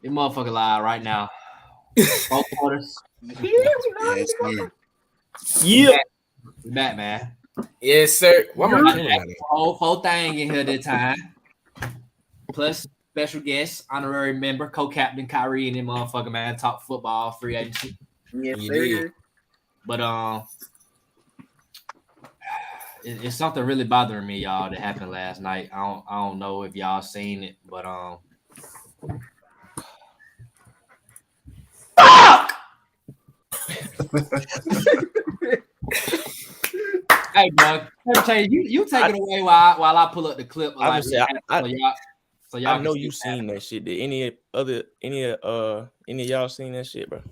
This motherfucker live right now. 4 quarters. Yes, sir. Yeah. We back, man. Yes, sir. Why am I Got killing the that? whole thing in here this time. Plus special guest, honorary member, co-captain Kyrie and them motherfucker, man. Talk football, free agency. Yes, You sir. did. But it's something really bothering me, y'all, that happened last night. I don't know if y'all seen it, but hey, bro, let me tell you, you take it away while I pull up the clip. I would say, So y'all I know can you see that. seen that shit. Did any of y'all seen that shit, bro?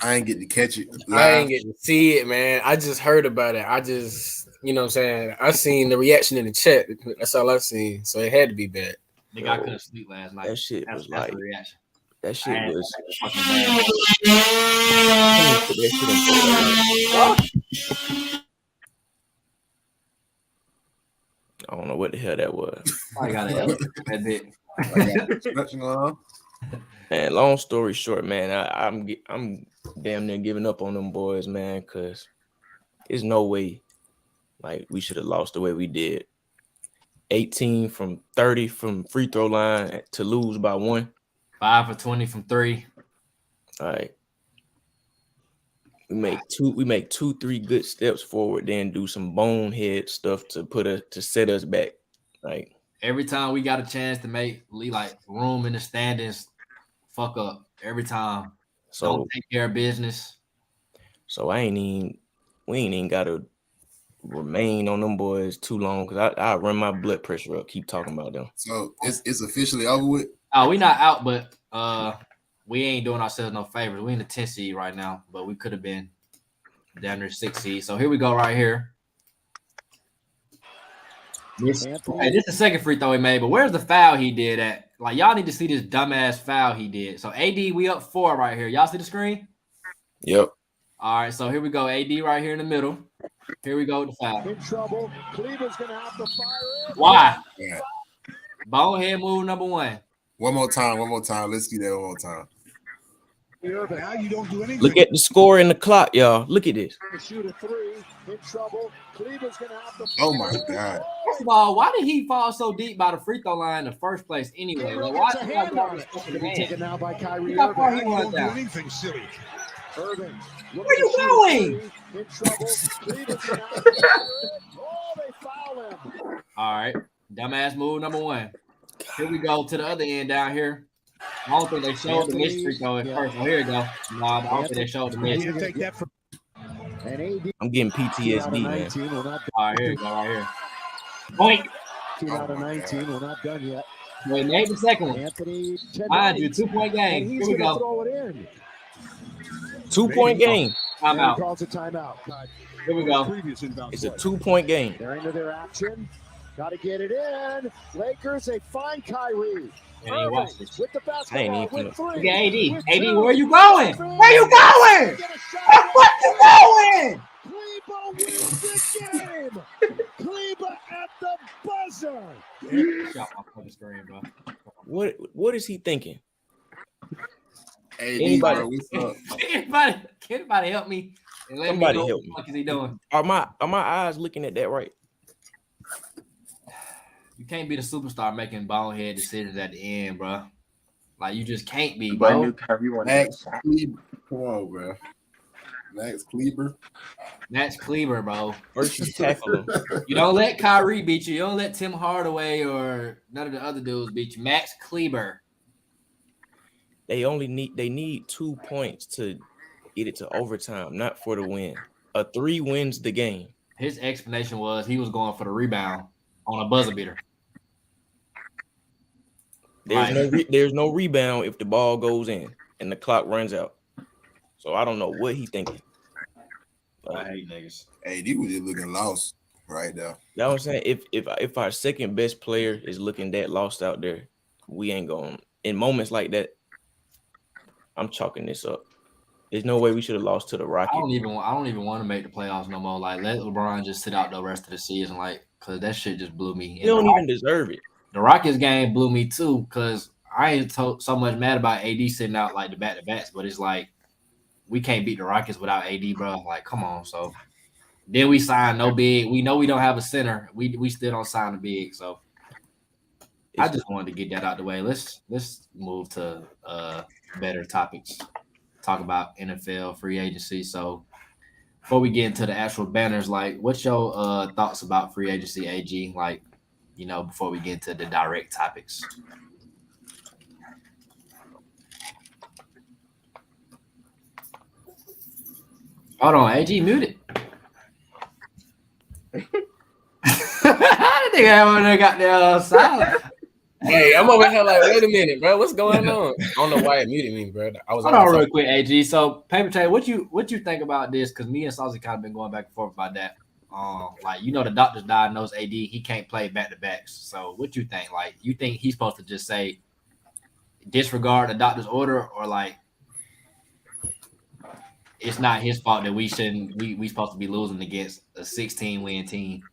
I ain't get to catch it. I ain't get to see it, man. I just heard about it. I just, you know what I'm saying? I seen the reaction in the chat. That's all I seen. So it had to be bad. Nigga, I couldn't sleep last night. That shit That's was like the reaction. that shit I was. fucking bad. Put that shit in play. I don't know what the hell that was. I got it. That bit. Construction going on. Man, long story short, man, I'm damn near giving up on them boys, man, because there's no way like we should have lost the way we did. 18 from 30 from free throw line to lose by 1. 5 for 20 from 3. All right. We make 2-3 good steps forward, then do some bonehead stuff to set us back. Like Every time we got a chance to make like room in the standings, fuck up. Every time. so Don't take care of business. so we ain't even gotta remain on them boys too long because I run my blood pressure up. Keep talking about them. So it's officially over with. Oh, we not out, but we ain't doing ourselves no favors. We in the 10th seed right now, but we could have been down there 6th seed. So here we go right here. This is the second free throw he made, but where's the foul he did at? Like, y'all need to see this dumbass foul he did. So AD, we up 4 right here. Y'all see the screen? Yep. All right, so here we go. AD right here in the middle. Here we go with the foul. In trouble. Cleveland's gonna have to fire it. Why? Yeah. Bonehead move number 1. One more time. Let's see that one more time. Now you don't do anything. Look at the score and the clock, y'all. Look at this. Shoot a 3. In trouble. Cleveland's gonna have to. Oh my God. First of all, why did he fall so deep by the free throw line in the first place anyway? Like, why Gets a hand on it. Gonna be taken now by Kyrie Look how far Irving. he You went don't do down. anything silly. Irving. Where you going? In trouble. Cleveland's gonna have to fire it. Oh, they foul him. All right. Dumbass move number 1. Here we go to the other end down here. I don't think they showed the missed free throw at first. Oh, here we go. No, I don't think they showed the miss. You take that for. And AD. I'm getting 2 out of PTSD, man. 19. We're not All right, here we go, right here. Point. 2 out of 19. We're not done yet. Wait, made the second one. Anthony. Mind you, 2-point game. And Here he's we gonna go. throw it in. 2-point game. And he Timeout. calls a timeout. Here we go. It's a 2-point game. They're into their action. Got to get it in. Lakers, they find Kyrie. And he watched this. With the I ain't basketball even with 3. Look at AD. With AD, 2. where you going? Where you going? Get a shot. Where you going? Kleba wins the game. Kleba at the buzzer. Shot my fucking screen, bro. What is he thinking? Hey, Anybody- bro, what's up? Anybody help me? And let Somebody me know help what me. the fuck is he doing? Are my eyes looking at that right? You can't be the superstar making bonehead decisions at the end, bro. Like, you just can't be, But I bro. knew Kyrie wanted Max that shot. Kleber. Come on, bro. Max Kleber. Max Kleber, bro. First you tackle him. You don't let Kyrie beat you. You don't let Tim Hardaway or none of the other dudes beat you. Max Kleber. They need 2 points to get it to overtime, not for the win. A 3 wins the game. His explanation was he was going for the rebound on a buzzer beater. There's no rebound if the ball goes in and the clock runs out. So I don't know what he thinking. I hate niggas. Hey, he was just looking lost right there. You know what I'm saying? If our second best player is looking that lost out there, we ain't going. In moments like that, I'm chalking this up. There's no way we should have lost to the I Rockets. don't even want to make the playoffs no more. Like, let LeBron just sit out the rest of the season, like, because that shit just blew me. He don't even deserve it. The Rockets game blew me too, because I ain't so much mad about AD sitting out like the back-to-backs, but it's like we can't beat the Rockets without AD, bro. Like, come on. So then we sign no big. We know we don't have a center. We still don't sign a big. So I just wanted to get that out the way. Let's move to better topics. Talk about NFL free agency. So before we get into the actual banners, like, what's your thoughts about free agency, AG? Like, before we get into the direct topics. Hold on, AG muted. I think I got the silent. Hey, I'm over here like, wait a minute, bro. What's going on? I don't know why it muted me, bro. Hold on real quick, AG. So, Paper Tay, what you think about this? Because me and Saucy kind of been going back and forth about that. Like, the doctors diagnosed AD, he can't play back-to-backs. So, what you think? Like, you think he's supposed to just say disregard the doctor's order, or like it's not his fault that we supposed to be losing against a 16-win team?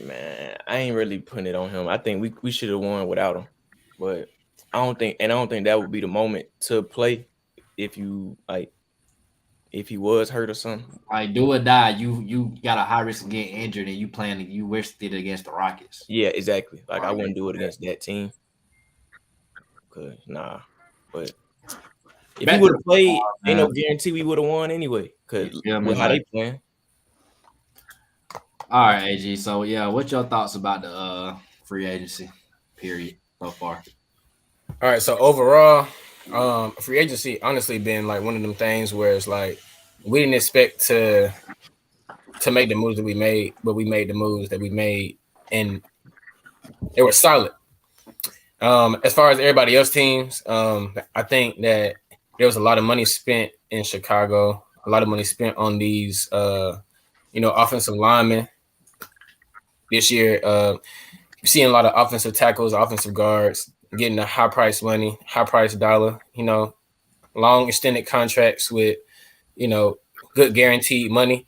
Man, I ain't really putting it on him. I think we should have won without him, but I don't think that would be the moment to play if he was hurt or something. Like, do or die, you got a high risk of getting injured, and you risked it against the Rockets. Yeah, exactly. Like, I wouldn't do it against that team. Cause but if he would have played, ain't no guarantee we would have won anyway. Cause with how they playing. All right, AG. So yeah, what's your thoughts about the free agency period so far? All right, so overall, free agency honestly been like one of them things where it's like we didn't expect to make the moves that we made, but we made the moves that we made, and they were solid. As far as everybody else teams, I think that there was a lot of money spent in Chicago, a lot of money spent on these, offensive linemen this year. You're seeing a lot of offensive tackles, offensive guards, getting a high price money, high price dollar, long extended contracts with, good guaranteed money.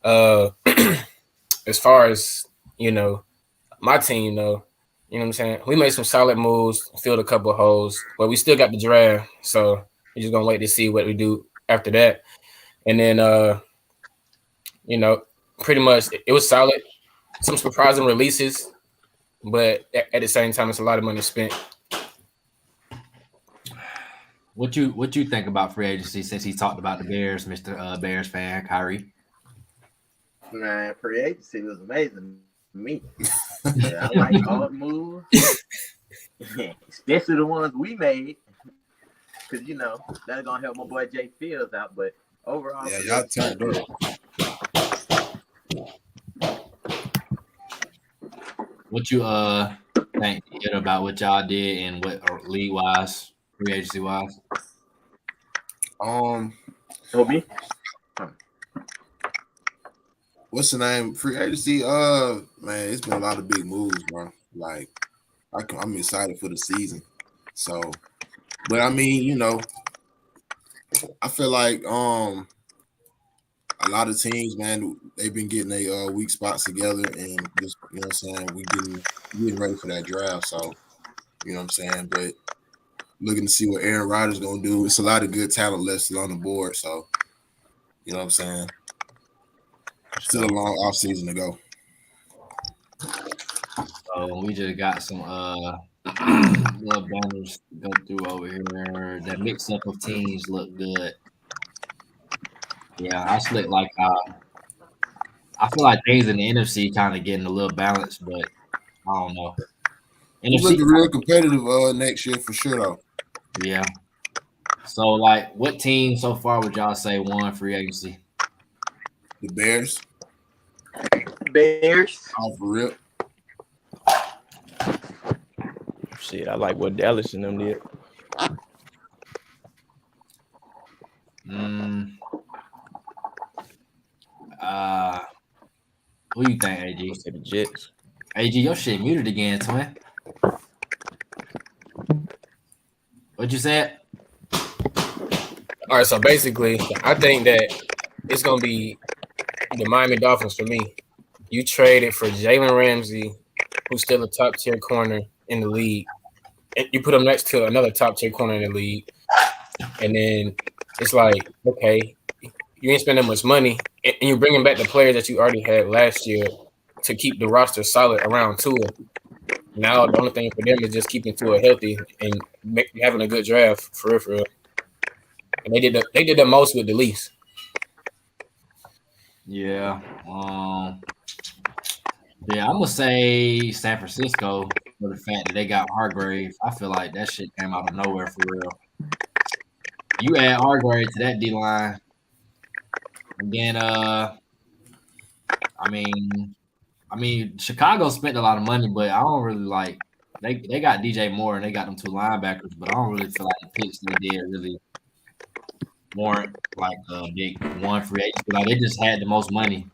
As far as, my team, though, you know what I'm saying? We made some solid moves, filled a couple of holes, but we still got the draft. So we're just going to wait to see what we do after that. And then, pretty much it was solid. Some surprising releases, but at the same time, it's a lot of money spent. What you think about free agency since he talked about the Bears, Mr. Bears fan, Kyrie? Man, free agency was amazing to me. I like all the moves, especially the ones we made, because that's gonna help my boy Jay Fields out. But overall, yeah, y'all turned up. What you think about what y'all did and what league wise, free agency wise? me. What's the name? Free agency. Man, it's been a lot of big moves, bro. Like, I'm excited for the season. So, but I mean, I feel like a lot of teams, man, they've been getting their weak spots together, and just what I'm saying, we getting ready for that draft. So, what I'm saying, but looking to see what Aaron Rodgers gonna do. It's a lot of good talent left still on the board. So, what I'm saying. Still a long off season to go. So we just got some little banners to go through over here. That mix up of teams look good. Yeah, I slick like I feel like things in the NFC kind of getting a little balanced, but I don't know. It's looking real competitive next year for sure though. Yeah. So like, what team so far would y'all say won free agency? The Bears. Off rip. Shit, I like what Dallas and them did. Who you think, AG? The Jets. AG, your shit muted again, twin. What'd you say? All right, so basically, I think that it's going to be the Miami Dolphins for me. You traded for Jalen Ramsey, who's still a top-tier corner in the league, you put him next to another top tier corner in the league, and then it's like, okay, you ain't spending much money, and you're bringing back the players that you already had last year to keep the roster solid around Tua. Now the only thing for them is just keeping Tua healthy and having a good draft for real. And they did the most with the least. Yeah. Yeah, I'm gonna say San Francisco for the fact that they got Hargrave. I feel like that shit came out of nowhere for real. You add Hargrave to that D line, and then I mean, Chicago spent a lot of money, but I don't really like. They got DJ Moore and they got them 2 linebackers, but I don't really feel like the picks they did really warrant like a big one free agent. Like they just had the most money,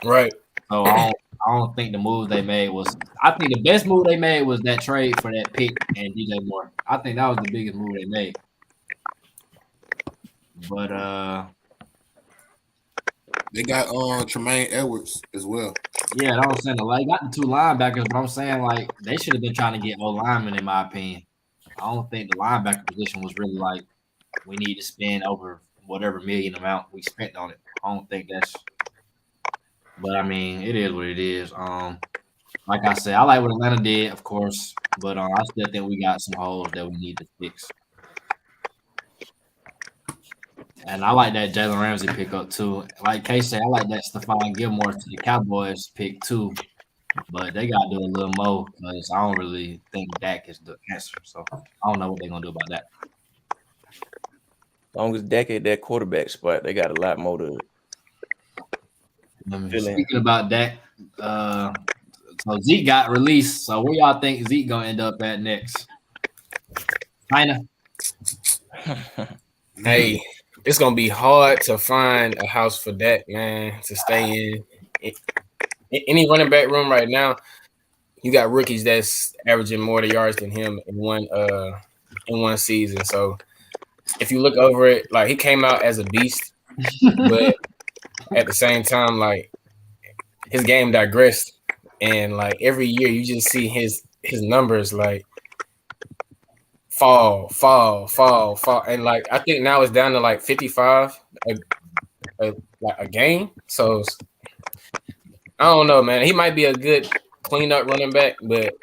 Right. so I don't think the move they made was. I think the best move they made was that trade for that pick and DJ Moore. I think that was the biggest move they made. But They got Tremaine Edwards as well. yeah, that was saying like got the 2 linebackers, but I'm saying like they should have been trying to get O linemen in my opinion. I don't think the linebacker position was really like we need to spend over whatever million amount we spent on it. I don't think that's. But I mean, it is what it is. Like I said, I like what Atlanta did, of course, but I still think we got some holes that we need to fix. And I like that Jalen Ramsey pickup too. Like Kay said, I like that Stephon Gilmore to the Cowboys pick too. But they got to do a little more because I don't really think Dak is the answer. So I don't know what they're going to do about that. As long as Dak at that quarterback spot, they got a lot more to fill in. Speaking about Dak, so Zeke got released. So where y'all think Zeke going to end up at next? China? Hey, it's gonna be hard to find a house for Dak, man, to stay in. Any running back room right now, you got rookies that's averaging more yards than him in one season. So if you look over it, like he came out as a beast, but at the same time, like his game digressed, and like every year you just see his numbers like fall, and like I think now it's down to like 55 a game. So I don't know, man. He might be a good cleanup running back, but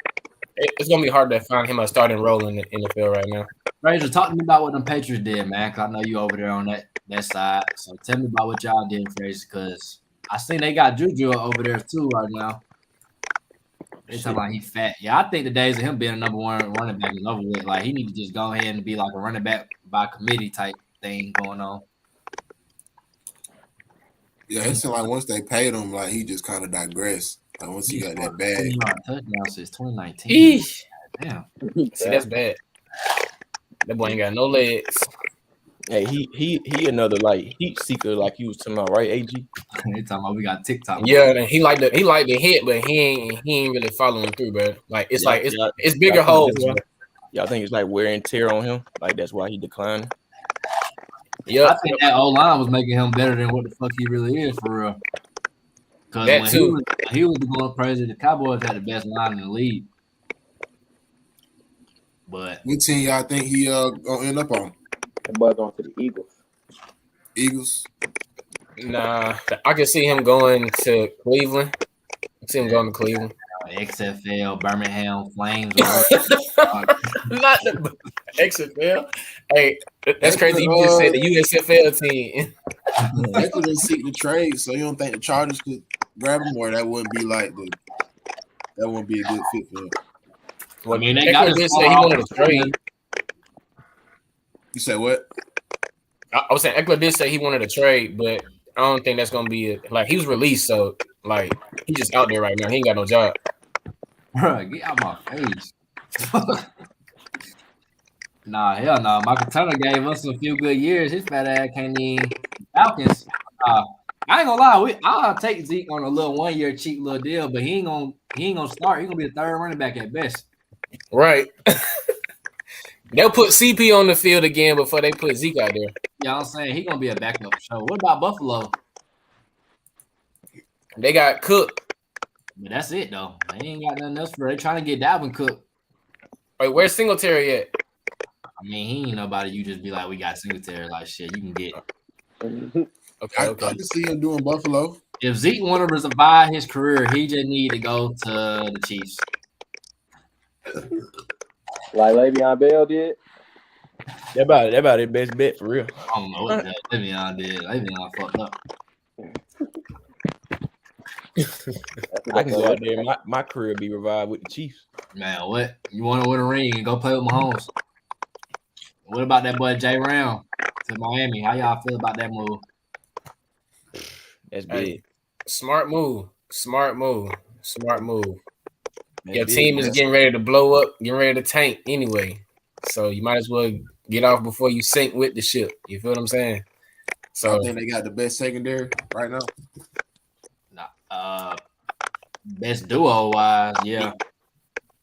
it's gonna be hard to find him a starting role in the NFL right now. Frazier, talk to me about what them Patriots did, man. Cause I know you over there on that side. So tell me about what y'all did, Frazier, because I seen they got Juju over there too right now. They talking like he fat. Yeah, I think the days of him being a number 1 running back is over with. Like he need to just go ahead and be like a running back by committee type thing going on. Yeah, it seemed like once they paid him, like he just kind of digressed. Like once he got that bag. Touchdown since 2019. Eesh. Damn. See, that's bad. That boy ain't got no legs. Hey, he another like heat seeker, like you was talking about, right? AG. They talking about we got TikTok. Yeah, and he liked the hit, but he ain't really following through, bro. Like it's bigger holes. Y'all think it's like wear and tear on him? Like that's why he declined? Yeah, I think that O-line was making him better than what the fuck he really is for real. Because That when too. he was going crazy, the Cowboys had the best line in the league. But What team y'all think he gonna end up on? That boy going to the Eagles. Eagles. Nah, I can see him going to Cleveland. I see him going to Cleveland. XFL, Birmingham Flames. Not the XFL. Hey, that's crazy. You just said the USFL team. They could just seek the trade, so you don't think the Chargers could grab him, or that wouldn't be like that wouldn't be a good fit for him. I mean, they got Eckler did his say he wanted to trade. You said what? I was saying Eckler did say he wanted to trade, but I don't think that's gonna be it. Like he was released, so like he's just out there right now. He ain't got no job. Bro, get out my face. Nah, hell no. Michael Turner gave us a few good years. His fat ass can't even Falcons. I ain't gonna lie. I'll take Zeke on a little 1 year cheap little deal, but he ain't gonna start. He's gonna be a third running back at best. Right. They'll put CP on the field again before they put Zeke out there. You know what I'm saying? He's gonna be a backup show. What about Buffalo? They got Cook. But that's it though. They ain't got nothing else for. They trying to get Dalvin Cook. Wait, where's Singletary at? I mean, he ain't nobody. You just be like, we got Singletary. Like shit, you can get. Okay. I can see him doing Buffalo. If Zeke wanted to survive his career, he just need to go to the Chiefs. Like Le'Veon Bell did. That about his best bet for real. I don't know what the hell Le'Veon did. Le'Veon fucked up. I can go out there and my career be revived with the Chiefs. Man, what? You want to win a ring and go play with Mahomes? What about that boy Jay Brown to Miami? How y'all feel about that move? That's big. Hey, smart move. That's Your big. team is getting ready to blow up, getting ready to tank anyway. So you might as well get off before you sink with the ship. You feel what I'm saying? So I think they got the best secondary right now. Best duo wise, yeah.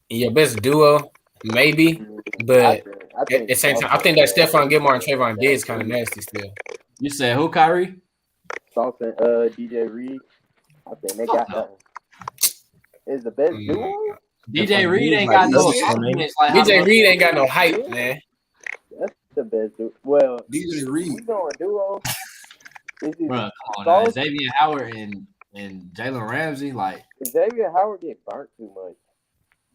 your best duo, maybe, but I at the same time, I think that Stephon Gilmore and Trayvon Diggs kind of nasty still. You said who, Kyrie? Sauce and DJ Reed. I think they got that. Is the best duo? DJ Reed ain't got no confidence. Like DJ Reed ain't got no hype, man. That's the best duo. Well, DJ we Reed. going duo. Is it Bro, come on now. Xavier Howard and Jalen Ramsey, like Xavier Howard get burnt too much?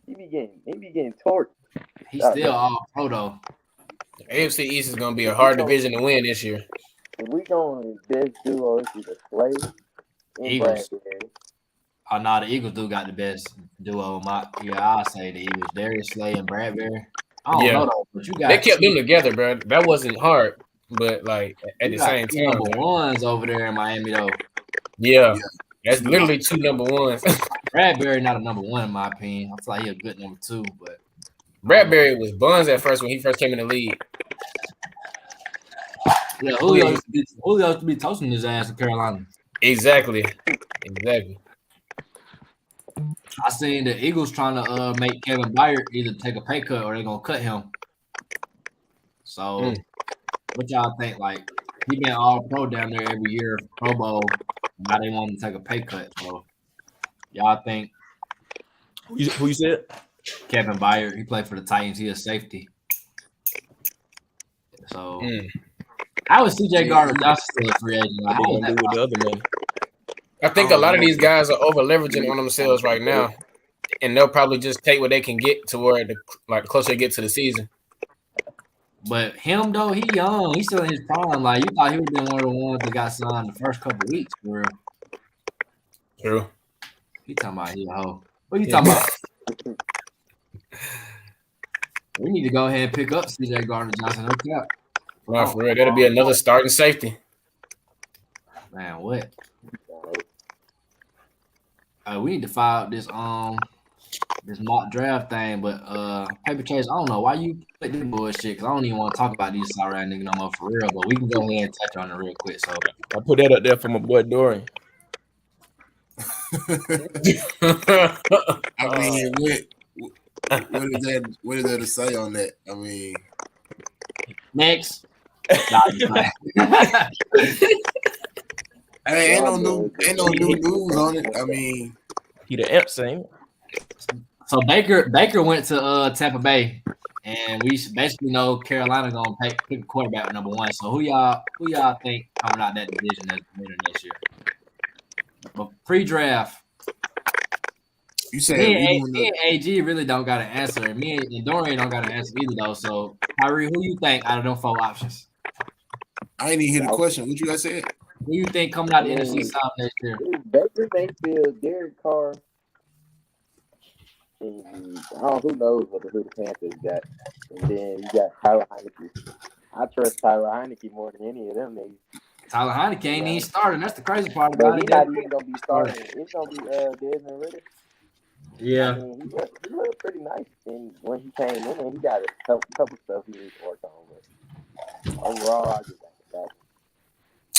He be getting torched. he's still all pro though. AFC East is gonna be a hard division to win this year. If we going best duo, it's either Slay and Eagles. Bradbury. Oh no, the Eagles do got the best duo. I'll say the Eagles. Darius Slay and Bradbury. I don't know though, but you got They kept them together, bro. That wasn't hard, but like at the same two time, number ones over there in Miami though. yeah. That's literally two number ones. Bradbury not a number one in my opinion. I feel like he a good number two, but Bradbury was buns at first when he first came in the league. yeah, Julio used to be toasting his ass in Carolina. Exactly. I seen the Eagles trying to make Kevin Byard either take a pay cut or they're gonna cut him. So what y'all think? Like he been all pro down there every year, Pro Bowl. Now they want him to take a pay cut. So y'all think Who you said? Kevin Byard, he played for the Titans, he a safety. So how is CJ Gardner-Johnson still a free agent? What they gonna do with the other money? I think a lot of these guys are over leveraging on themselves right now, and they'll probably just take what they can get to where the closer they get to the season. But him though, he young, he's still in his prime. Like you thought he would have been one of the ones that got signed the first couple of weeks, for real. True. He talking about he a hoe. What are you talking about? We need to go ahead and pick up CJ Gardner-Johnson. No cap. Nah, for real, that'll be another starting safety. Man, what? We need to file out this mock draft thing, but Paper Chase, I don't know why you put this bullshit because I don't even want to talk about these sorry ass niggas no more for real, but we can go ahead and touch on it real quick. So I put that up there for my boy Dorian. I mean, what is there to say on that? I mean, next. hey, ain't no new news on it. I mean, He the imp same. So Baker went to Tampa Bay, and we basically know Carolina gonna pick a quarterback number one. So who y'all think coming out that division as winner next year? But pre-draft, you said me and AG really don't got an answer, and me and Dorian don't got an answer either though. So Kyrie, who you think out of them 4 options? I ain't even hear the question. What you guys said? Who you think coming out the NFC South next year? Baker Mayfield, Derek Carr. And who knows who the Panthers got. And then you got Tyler Heineke. I trust Tyler Heineke more than any of them niggas. Tyler Heineke ain't even starting. That's the crazy part But about he's it. not even gonna be starting. It's gonna be Desmond Ridder. Yeah. I mean, he looked pretty nice when he came in, and he got a couple stuff he needs to work on. But overall, I just like that.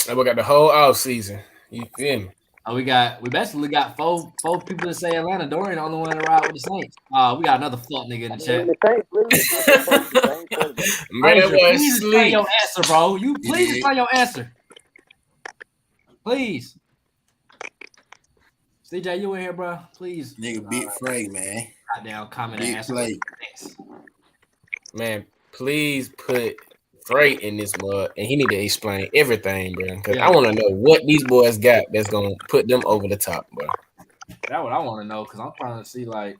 And we got the whole off season. You feel me? We basically got four people that say Atlanta. Dorian the only one to ride with the Saints. We got another fuck nigga in the chat. The Saints really Man, that was Please explain sleep. your answer, bro. You please explain your answer. Please. CJ, you in here, bro? Please. Nigga, big Frey, man. Goddamn comment and Big answer. play. Thanks. man, please put Frey in this mud, and he need to explain everything, bro. Because I want to know what these boys got that's gonna put them over the top, bro. That's what I want to know because I'm trying to see like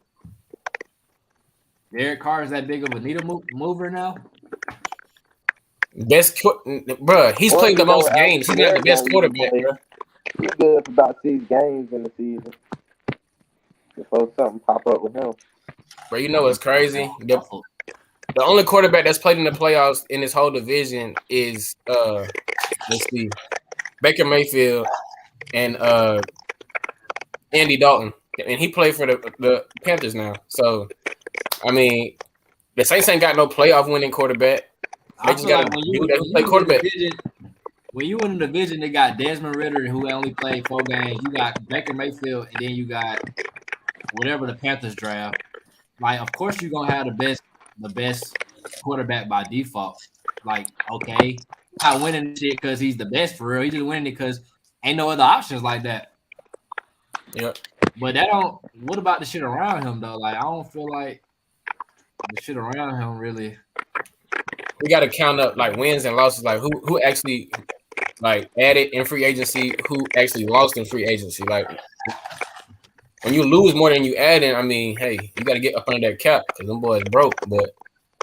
Derek Carr is that big of a needle mover now. Bro, he's played the most games. He's not the best quarterback, bro. He's good for about 6 games in the season before something pop up with him. Bro, you know what's crazy? The only quarterback that's played in the playoffs in this whole division is let's see, Baker Mayfield and Andy Dalton, and he played for the Panthers now. So, I mean, the Saints ain't got no playoff winning quarterback. They just got a dude that play quarterback. When you in the division, they got Desmond Ridder, who only played 4 games. You got Baker Mayfield, and then you got whatever the Panthers draft. Like, of course, you're gonna have the best quarterback by default. Like, okay, not winning shit because he's the best for real. He's just winning it because ain't no other options like that. Yep. But that don't. What about the shit around him though? Like, I don't feel like the shit around him really. We got to count up like wins and losses. Like who actually like added in free agency, who actually lost in free agency. Like when you lose more than you add in, I mean, hey, you got to get up under that cap because them boys broke. But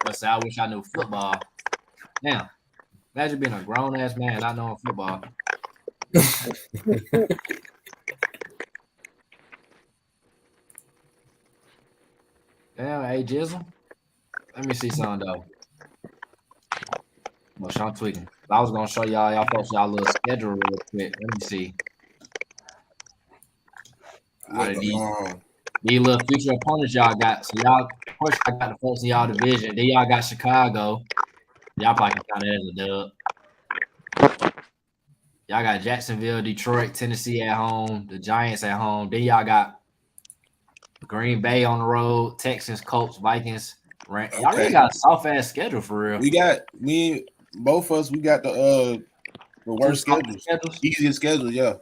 let's say I wish I knew football. Now, imagine being a grown ass man not knowing football. Damn, hey Jizzle. Let me see something though. Well, Sean tweaking. I was gonna show y'all folks y'all little schedule real quick. Let me see. These little future opponents y'all got. So y'all, of course, I got the folks in y'all division. Then y'all got Chicago. Y'all probably can count it as a dub. Y'all got Jacksonville, Detroit, Tennessee at home, the Giants at home. Then y'all got Green Bay on the road, Texans, Colts, Vikings. Y'all really got a soft ass schedule for real. We got both of us. We got the worst schedules. Easiest schedule, yeah.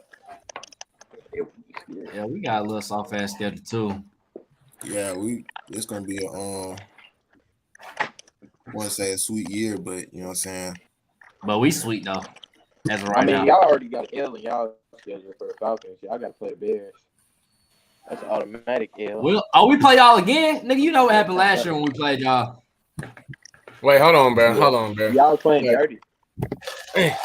Yeah, we got a little soft ass schedule too. Yeah, it's gonna be a I want to say a sweet year, but you know what I'm saying. But we sweet though. As of right I mean, now, y'all already got an L in y'all schedule for the Falcons. Y'all got to play the Bears. That's an automatic L. We play y'all again, nigga. You know what happened last year when we played y'all. Wait, hold on, bro. Hold on, bro. Y'all playing dirty. That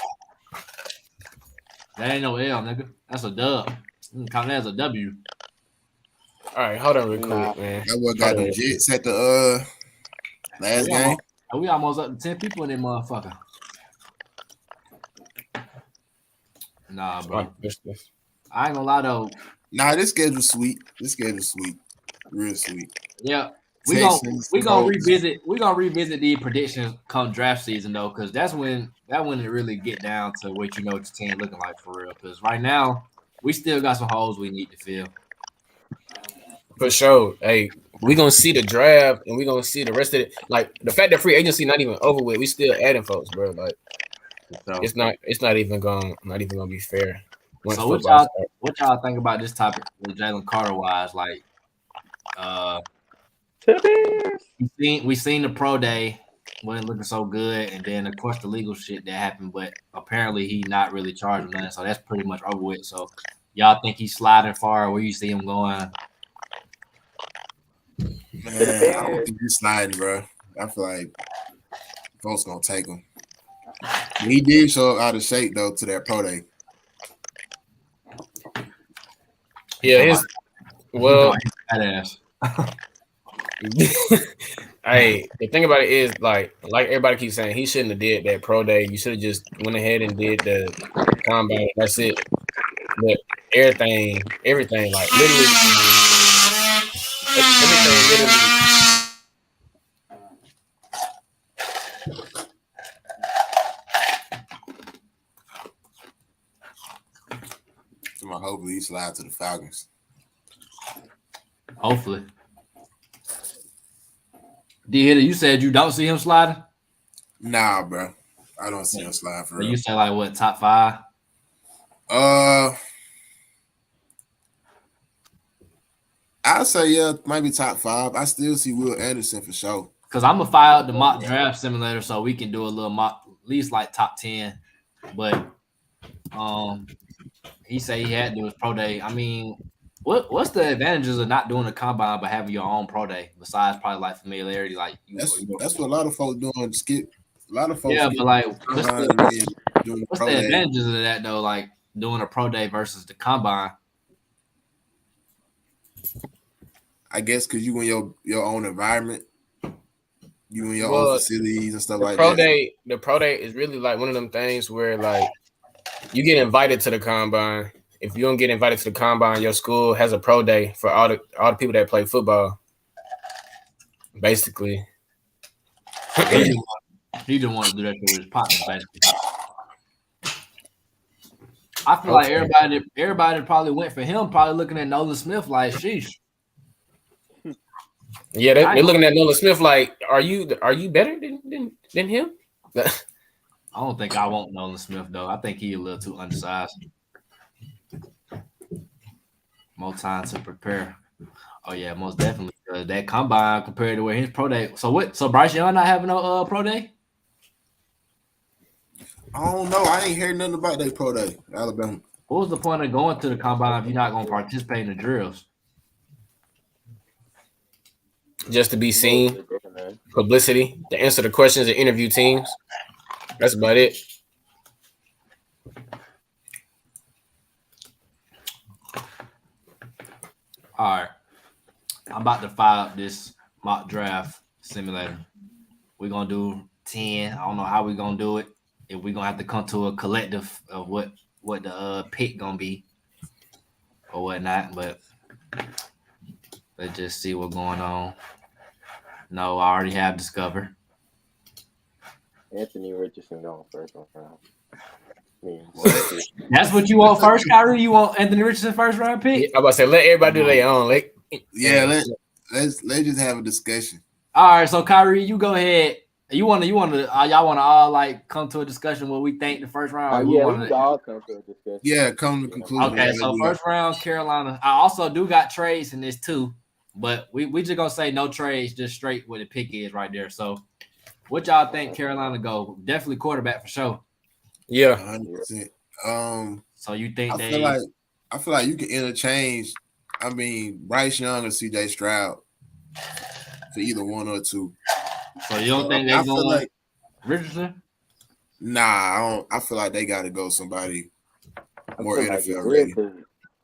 ain't no L, nigga. That's a dub. Count that as a W. All right, hold on real quick, man. That what got the Jets at the last game. We almost up to 10 people in that motherfucker. Nah, bro. I ain't gonna lie though. Nah, this schedule's sweet. Real sweet. Yeah. We gonna revisit the predictions come draft season though, because that's when it really get down to what you know what your team looking like for real. Because right now we still got some holes we need to fill. For sure. Hey, we're gonna see the draft and we're gonna see the rest of it. Like the fact that free agency not even over with, we still adding folks, bro. Like so, it's not even gonna be fair. So what y'all think about this topic with Jalen Carter wise? Like we seen the pro day wasn't looking so good, and then of course the legal shit that happened, but apparently he not really charged with nothing, so that's pretty much over with. So y'all think he's sliding far? Where you see him going? Man, I don't think he's sliding, bro. I feel like folks gonna take him. He did show out of shape though to that pro day. Yeah, badass. Hey, the thing about it is, like everybody keeps saying, he shouldn't have did that pro day. You should have just went ahead and did the combine. That's it. But everything, like literally, everything, literally. So hopefully he slide to the Falcons. Hopefully. D-Hitter, you said you don't see him sliding? Nah, bro. I don't see him slide for real. You say like what, top 5? I'd say might be top 5. I still see Will Anderson for sure. Because I'm gonna fire up the mock draft simulator so we can do a little mock, at least like top 10. But he said he had to do his pro day. I mean, what's the advantages of not doing a combine but having your own pro day besides probably like familiarity? Like That's what a lot of folks doing. Skip. A lot of folks. Yeah, but like, what's doing the advantages of that though? Like doing a pro day versus the combine. I guess because you in your own environment, you in your own facilities and stuff like that. The pro day is really like one of them things where like you get invited to the combine. If you don't get invited to the combine, your school has a pro day for all the people that play football. Basically, he didn't want to do that with his partner. Basically, I feel like everybody that probably went for him probably looking at Nolan Smith like, sheesh. Yeah, they're looking at Nolan Smith like, are you better than him? I don't think I want Nolan Smith though. I think he a little too undersized. More time to prepare. Oh yeah, most definitely. That combine compared to where his pro day. So what? So Bryce Young not having no pro day? I don't know. I ain't heard nothing about that pro day, Alabama. What was the point of going to the combine if you're not going to participate in the drills? Just to be seen, publicity, to answer the questions and interview teams. That's about it. All right. I'm about to fire up this mock draft simulator. We're going to do 10. I don't know how we're going to do it. If we're going to have to come to a collective of what the pick going to be or whatnot. But let's just see what's going on. No, I already have Discover. Anthony Richardson going first round. That's what you want first, Kyrie? You want Anthony Richardson first round pick? I'm about to say, let everybody do their own. Let's just have a discussion. All right, so Kyrie, you go ahead. Y'all want to all like come to a discussion what we think the first round? We all come to a discussion. Yeah, come to a conclusion. Okay, so first round, Carolina. I also do got trades in this too, but we just gonna say no trades, just straight where the pick is right there. So, what y'all think Carolina go? Definitely quarterback for sure. Yeah, 100%. So you think I feel like you can interchange. I mean, Bryce Young or CJ Stroud for either one or two. So you don't think they're going like Richardson? Nah, I don't. I feel like they got to go somebody more NFL ready.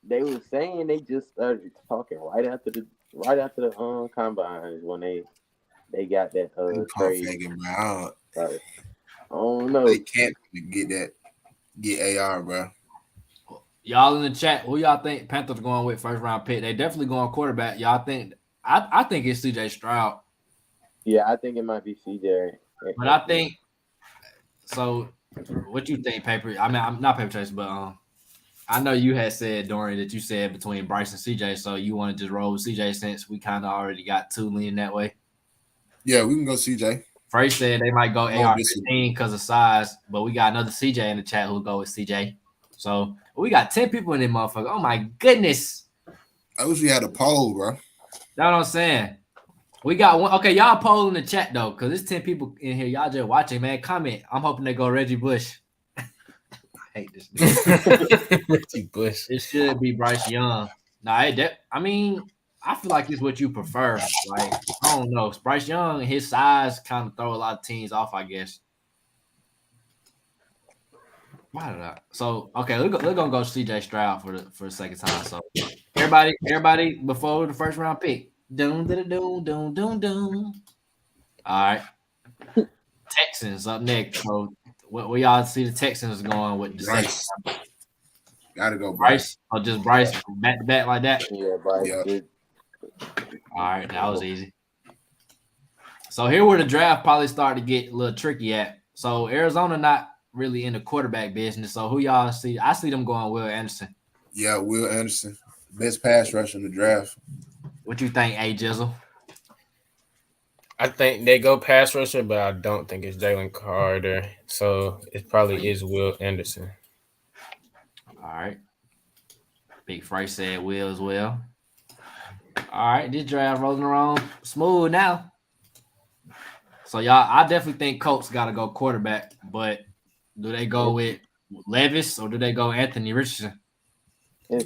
They were saying they just started talking right after the combine is when they got that trade. I don't know. They can't get AR, bro. Y'all in the chat, who y'all think Panthers going with first round pick? They definitely going quarterback. Y'all think? I think it's CJ Stroud. Yeah, I think it might be CJ. But I think so. What you think, Paper? I mean, I'm not Paper Chase, but I know you had said, Dorian, that you said between Bryce and CJ, so you want to just roll with CJ since we kind of already got two leaning that way. Yeah, we can go CJ. Frey said they might go AR-15 because of size, but we got another CJ in the chat who'll go with CJ. So we got 10 people in this motherfucker. Oh my goodness. I wish we had a poll, bro. That's what I'm saying. We got one. Okay, y'all poll in the chat though, because there's 10 people in here. Y'all just watching, man. Comment. I'm hoping they go Reggie Bush. I hate this dude. Reggie Bush. It should be Bryce Young. I feel like it's what you prefer. Like, I don't know. Bryce Young, his size kind of throw a lot of teams off, I guess. Why did I? So, okay, we're gonna go CJ Stroud for the second time. So, everybody, before the first round pick. Doom, doom, doom, doom, doom. All right. Texans up next. So, where y'all see the Texans going with the Bryce? Gotta go Bryce. Or just Bryce back to back like that? Yeah, Bryce. Yeah. All right, that was easy. So here where the draft probably started to get a little tricky at. So Arizona not really in the quarterback business. So who y'all see? I see them going Will Anderson. Yeah, Will Anderson, best pass rusher in the draft. What you think, A Jizzle? I think they go pass rusher, but I don't think it's Jalen Carter. So it probably is Will Anderson. All right. Big Frey said Will as well. All right, this draft rolling around smooth now. So y'all, I definitely think Colts got to go quarterback, but do they go with Levis or do they go Anthony Richardson?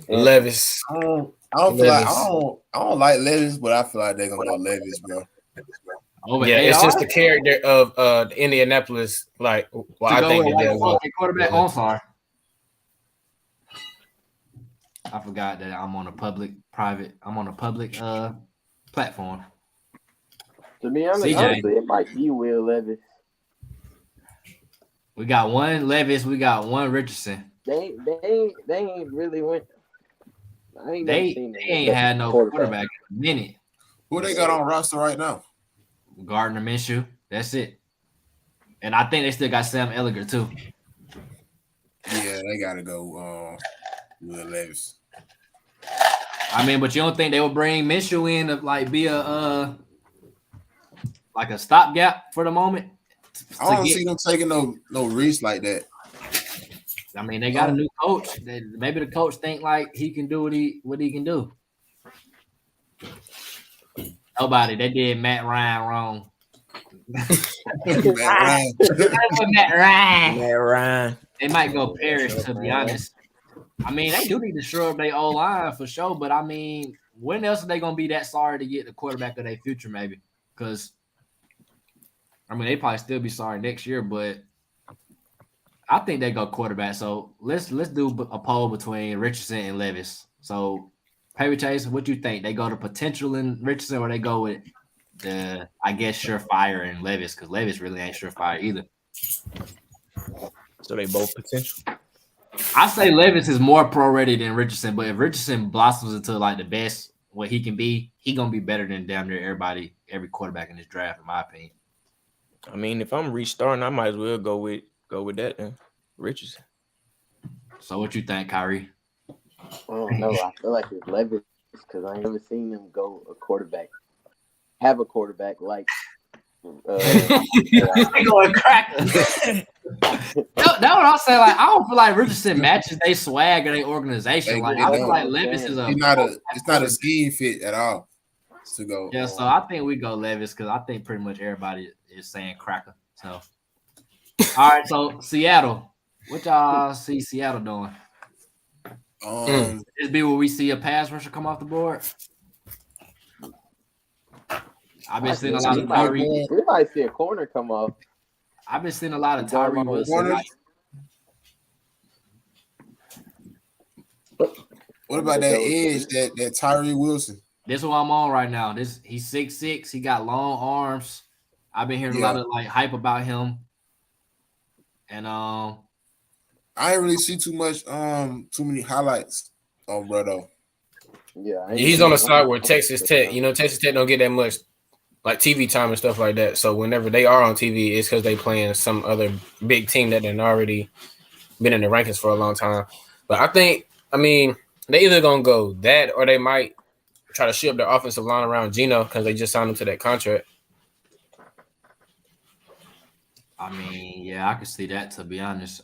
Levis. I don't feel like I don't like Levis, but I feel like they're gonna go Levis, bro. Over Yeah, AR? it's just the character of Indianapolis. Like, well, to I go think with that white quarterback. Oh, I'm sorry. I forgot that I'm on a public platform. To be honest, CJ. honestly, it might be Will Levis. We got one Levis, we got one Richardson. They ain't really went. I ain't never They seen them ain't had no quarterback in a minute. Who they got on roster right now? Gardner Minshew. That's it. And I think they still got Sam Ellinger too. Yeah, they gotta go Will Levis. I mean, but you don't think they would bring Minshew in to like be a like a stopgap for the moment? I don't see them taking no risk like that. I mean, they got a new coach. Maybe the coach think like he can do what he can do. Nobody. They did Matt Ryan wrong. Matt Ryan. They might go Parrish, to be honest. I mean, they do need to shore up their O-line for sure, but I mean, when else are they gonna be that sorry to get the quarterback of their future, maybe? Because I mean, they probably still be sorry next year, but I think they go quarterback. So let's do a poll between Richardson and Levis. So Paper Chase, what you think? They go to potential in Richardson or they go with the, I guess, surefire in Levis? Because Levis really ain't surefire either. So they both potential. I say Levis is more pro ready than Richardson, but if Richardson blossoms into like the best what he can be, he gonna be better than damn near every quarterback in this draft, in my opinion. I mean, if I'm restarting, I might as well go with that then. Richardson. So what you think, Kyrie? I don't know. I feel like it's Levis because I ain't never seen him have a quarterback like. Going crack. That's what I'm saying. Like, I don't feel like Richardson matches their swag or their organization. Like, I feel like Levis is it's not a scheme fit at all to go. Yeah, so I think we go Levis because I think pretty much everybody is saying cracker. So, all right. So Seattle, what y'all see Seattle doing? This be where we see a pass rusher come off the board. I've been seeing a lot of Tyree. We might see a corner come off. I've been seeing a lot of Tyree Wilson. What about that edge, that Tyree Wilson? This is what I'm on right now. He's 6'6". He got long arms. I've been hearing a lot of like hype about him. And I didn't really see too many highlights on Brotto. Yeah, he's on the side where Texas Tech. Texas Tech don't get that much like TV time and stuff like that. So whenever they are on TV, it's because they playing some other big team that had already been in the rankings for a long time. But I mean, they either gonna go that or they might try to shift their offensive line around Geno because they just signed him to that contract. I mean, yeah, I can see that, to be honest.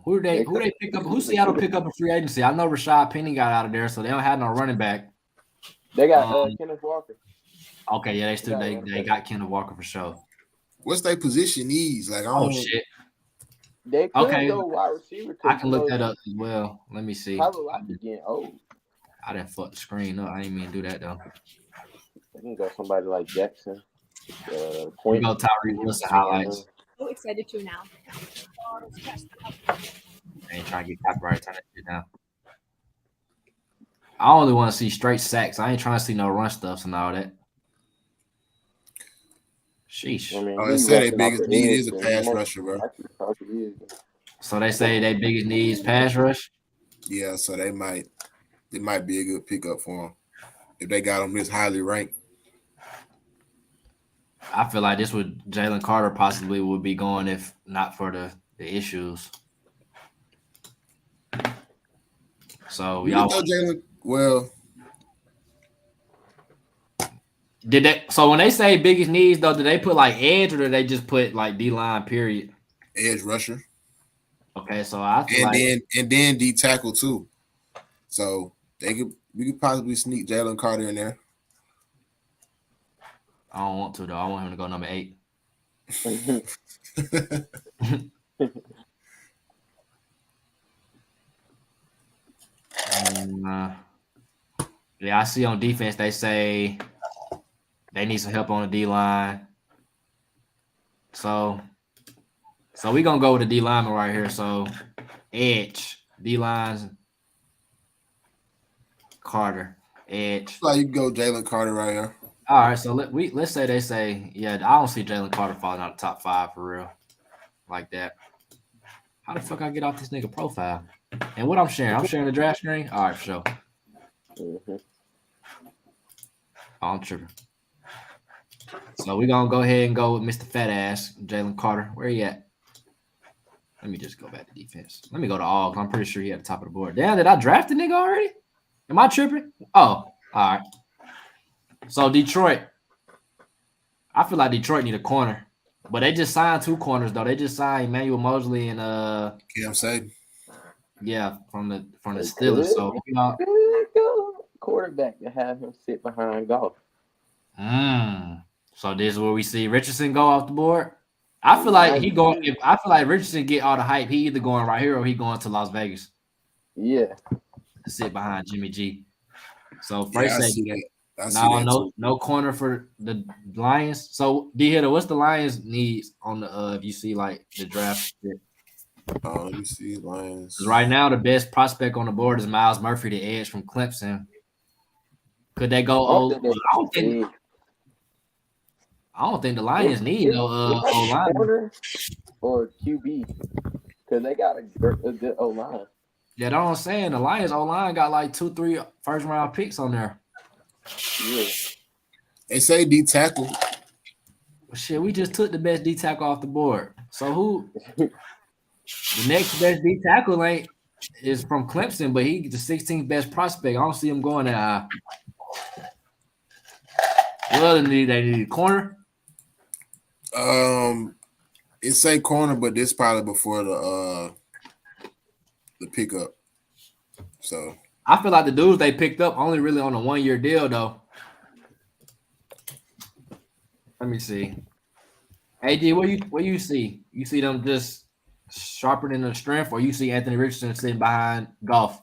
Who they pick up? Who Seattle pick up in free agency? I know Rashad Penny got out of there, so they don't have no running back. They got Kenneth Walker. Okay, yeah, they got Kenneth Walker for sure. What's their position needs? Like, shit. They could go wide receiver. I can look that up as well. Let me see. Tyler Lockett getting old. I didn't fuck the screen up. I didn't mean to do that though. They can go somebody like Jackson. We go Tyree Wilson highlights. So excited to now. I ain't trying to get copyright. Turn that shit down. I only want to see straight sacks. I ain't trying to see no run stuffs and all that. Sheesh. I mean, they say their biggest need is a pass rusher, bro. So they say their biggest need is pass rush? Yeah, so they might be a good pickup for them if they got them this highly ranked. I feel like this would Jalen Carter possibly would be going if not for the issues. So y'all did they? So when they say biggest needs though, do they put like edge or do they just put like D-line period? Edge rusher. Okay, so I feel and then D tackle too. So we could possibly sneak Jalen Carter in there. I don't want to though. I want him to go number 8. Yeah, I see on defense they say they need some help on the D line. So we're gonna go with the D lineman right here. So edge, D lines, Carter, edge. Like you go Jalen Carter right here. All right, so let's say they say, yeah, I don't see Jalen Carter falling out of the top 5 for real, like that. How the fuck I get off this nigga profile? And what I'm sharing the draft screen. All right, for sure. Mm-hmm. I'm tripping. So we're gonna go ahead and go with Mr. Fat Ass, Jalen Carter. Where he at? Let me just go back to defense. Let me go to all. I'm pretty sure he at the top of the board. Damn, did I draft the nigga already? Am I tripping? Oh, all right. So Detroit. I feel like Detroit need a corner. But they just signed 2 corners though. They just signed Emmanuel Mosley and Cam Satan. Yeah, from the Steelers. So quarterback to have him sit behind Goff. So this is where we see Richardson go off the board. I feel like I feel like Richardson get all the hype. He either going right here or he going to Las Vegas. Yeah. To sit behind Jimmy G. So no corner for the Lions. So D-Hitter, what's the Lions needs on the if you see like the draft? Let me see Lions. Right now, the best prospect on the board is Miles Murphy, the edge from Clemson. Could they go old? I don't think the Lions need no O-line. Or QB. Because they got a good O-line. Yeah, that's what I'm saying. The Lions O-line got like 2-3 first-round picks on there. Yeah. They say D tackle. Well, shit, we just took the best D tackle off the board. So who? The next best D tackle is from Clemson, but he's the 16th best prospect. I don't see him going that high. What other need they need? Corner? It say corner, but this probably before the pickup. So I feel like the dudes they picked up only really on a 1-year deal though. Let me see. AD, what you see? You see them just sharpening the strength, or you see Anthony Richardson sitting behind Goff?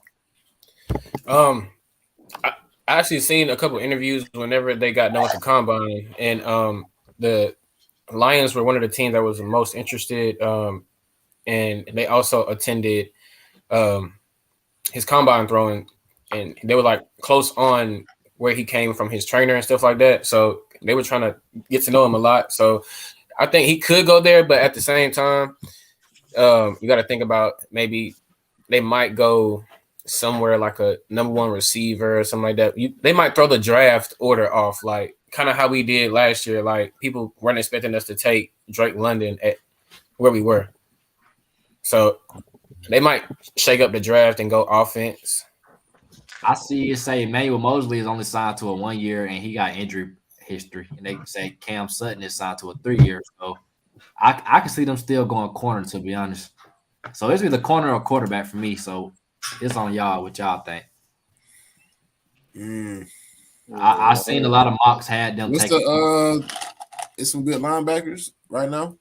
I actually seen a couple interviews whenever they got done with the combine, and the Lions were one of the teams that was the most interested, and they also attended his combine throwing, and they were like close on where he came from, his trainer and stuff like that. So they were trying to get to know him a lot. So I think he could go there, but at the same time, you got to think about maybe they might go somewhere like a number 1 receiver or something like that. They might throw the draft order off, like kind of how we did last year. Like people weren't expecting us to take Drake London at where we were. So they might shake up the draft and go offense. I see it say Emmanuel Mosley is only signed to a 1-year and he got injury history. And they say Cam Sutton is signed to a 3-year. So I can see them still going corner, to be honest. So it's either corner or quarterback for me. So it's on y'all what y'all think. I seen a lot of mocks had them take it's some good linebackers right now.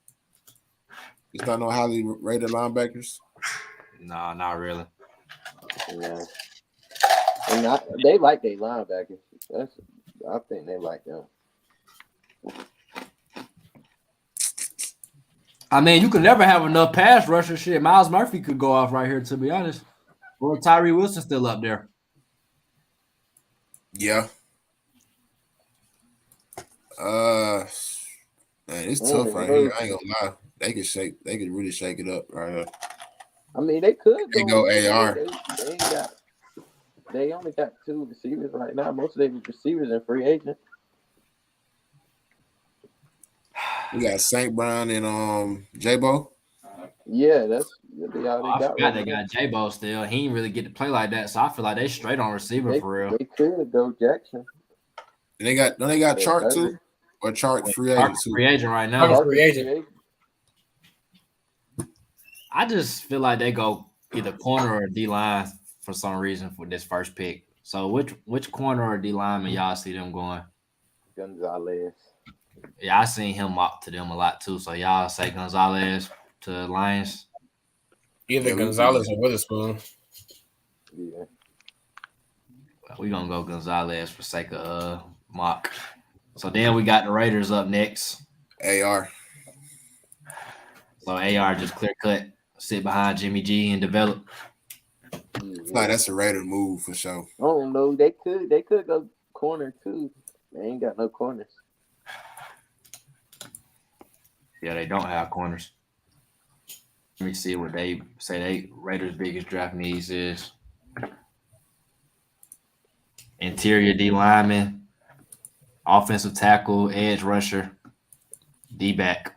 It's not no highly rated linebackers. No, not really. Yeah. And they like their linebackers. I think they like them. I mean, you could never have enough pass rusher. Shit, Miles Murphy could go off right here, to be honest. Or Tyree Wilson still up there. Yeah. Man, it's tough right here. I ain't gonna lie. They could really shake it up right here. I mean, they could go AR. They only got 2 receivers right now. Most of their receivers in free agent. We got St. Brown and J-Bo. Yeah, that's all they got. I forgot they got J-Bo still. He didn't really get to play like that, so I feel like they straight on receiver for real. They could go Jackson. And they got Chark too, or Chark free agent too. Free agent right now. Free agent. I just feel like they go either corner or D line for some reason for this first pick. So which corner or D lineman y'all see them going? Gonzalez. Yeah, I seen him mock to them a lot too. So y'all say Gonzalez to the Lions. Either Yeah, we Gonzalez do or Witherspoon. Yeah. We're gonna go Gonzalez for sake of mock. So then we got the Raiders up next. AR. So AR just clear cut, sit behind Jimmy G and develop. Like that's a Raider move for sure. I don't know. They could go corner too. They ain't got no corners. Yeah, they don't have corners. Let me see what they say they Raiders' biggest draft needs is. Interior D lineman, offensive tackle, edge rusher, D back.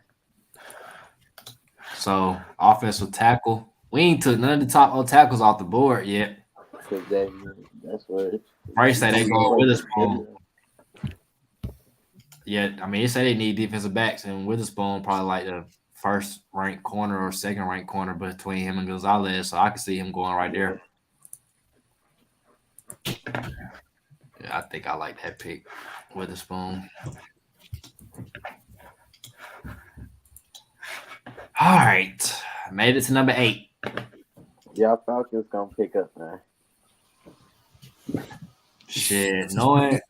So offensive tackle, we ain't took none of the top O tackles off the board yet. Because that's what First say they going Witherspoon. Yeah, I mean, they say they need defensive backs, and Witherspoon probably like the first ranked corner or second ranked corner between him and Gonzalez. So I can see him going right there. Yeah, I think I like that pick, Witherspoon. All right, made it to number 8. y'all Falcons gonna pick up, man. Shit, knowing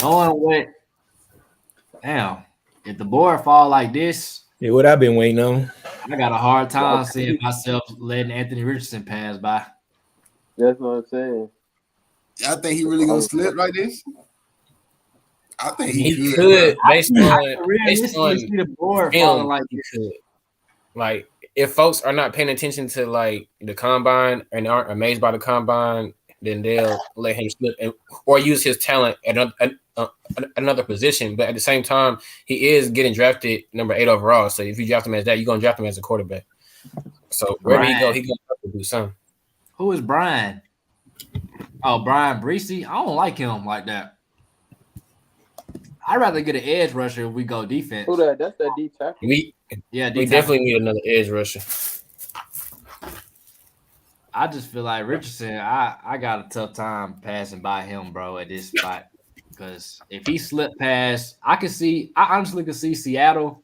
what, damn, if the board fall like this, Yeah, what I've been waiting on. I got a hard time seeing myself letting Anthony Richardson pass by. That's what I'm saying. Y'all think he really gonna slip like this? I think He could, based on Realistically, see the board film, falling like he this. could. Like, if folks are not paying attention to like the combine and aren't amazed by the combine, then they'll let him slip or use his talent at another position. But at the same time, he is getting drafted number 8 overall. So if you draft him as that, you're gonna draft him as a quarterback. So wherever he go, he's gonna have to do something. Who is Brian? Oh, Brian Breesy. I don't like him like that. I'd rather get an edge rusher if we go defense. Who that? That's that D tackle. We D-tackle. definitely need another edge rusher. I just feel like Richardson, I got a tough time passing by him, bro, at this spot. Because if he slipped past, I honestly could see Seattle,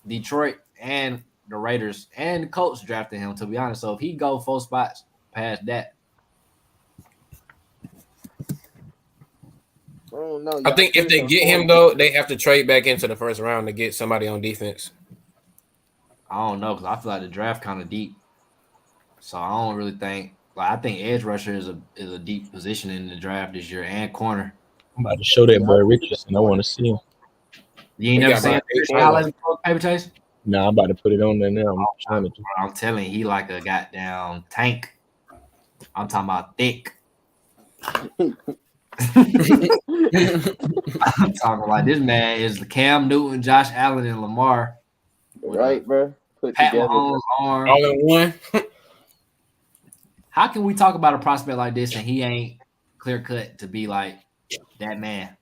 Detroit, and the Raiders and the Colts drafting him, to be honest. So if he go 4 spots past that. I don't know. I think if they get him though, they have to trade back into the first round to get somebody on defense. I don't know, because I feel like the draft kind of deep. So I don't really think I think edge rusher is a deep position in the draft this year and corner. I'm about to show that boy Richardson. I want to see him. You ain't never seen highlights of Paper Chase? Nah, I'm about to put it on there now. I'm trying to. I'm telling you, he like a goddamn tank. I'm talking about thick. I'm talking like this man is the Cam Newton, Josh Allen, and Lamar. Right, bro. Put Pat together. Mahomes' arm. All in one. How can we talk about a prospect like this and he ain't clear cut to be like that man?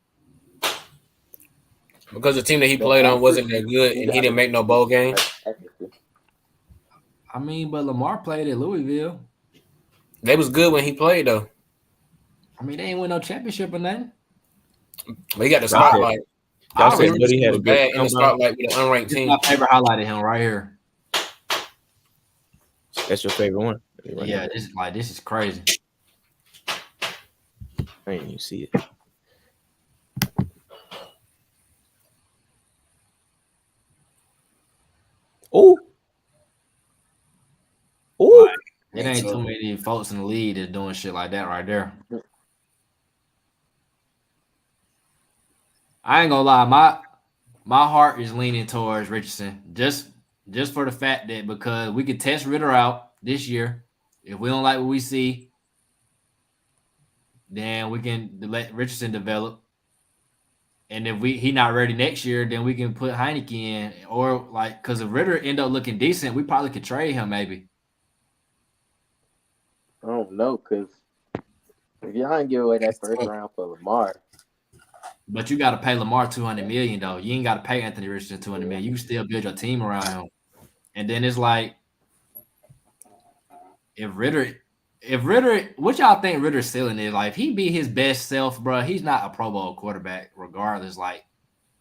Because the team that he played on wasn't that good and he didn't make no bowl game. I mean, but Lamar played at Louisville. They was good when he played though. I mean, they ain't win no championship or nothing. But he got the spotlight. Y'all said Richardson Buddy had was a bad good in the spotlight with an unranked This is team. my favorite highlight of him right here. That's your favorite one. Yeah, this is crazy. I didn't even see it. Oh. Oh. It ain't too many folks in the league that's doing shit like that right there. I ain't gonna lie, my heart is leaning towards Richardson just for the fact that because we could test Ritter out this year. If we don't like what we see, then we can let Richardson develop. And if he not ready next year, then we can put Heineke in. Or like, because if Ritter end up looking decent, we probably could trade him maybe. I don't know, because if y'all ain't give away that first round for Lamar. But you got to pay Lamar $200 million, though. You ain't got to pay Anthony Richardson $200 million. You can still build your team around him. And then it's like, if Ritter, what y'all think Ritter's ceiling is? Like, if he be his best self, bro, he's not a Pro Bowl quarterback regardless. Like,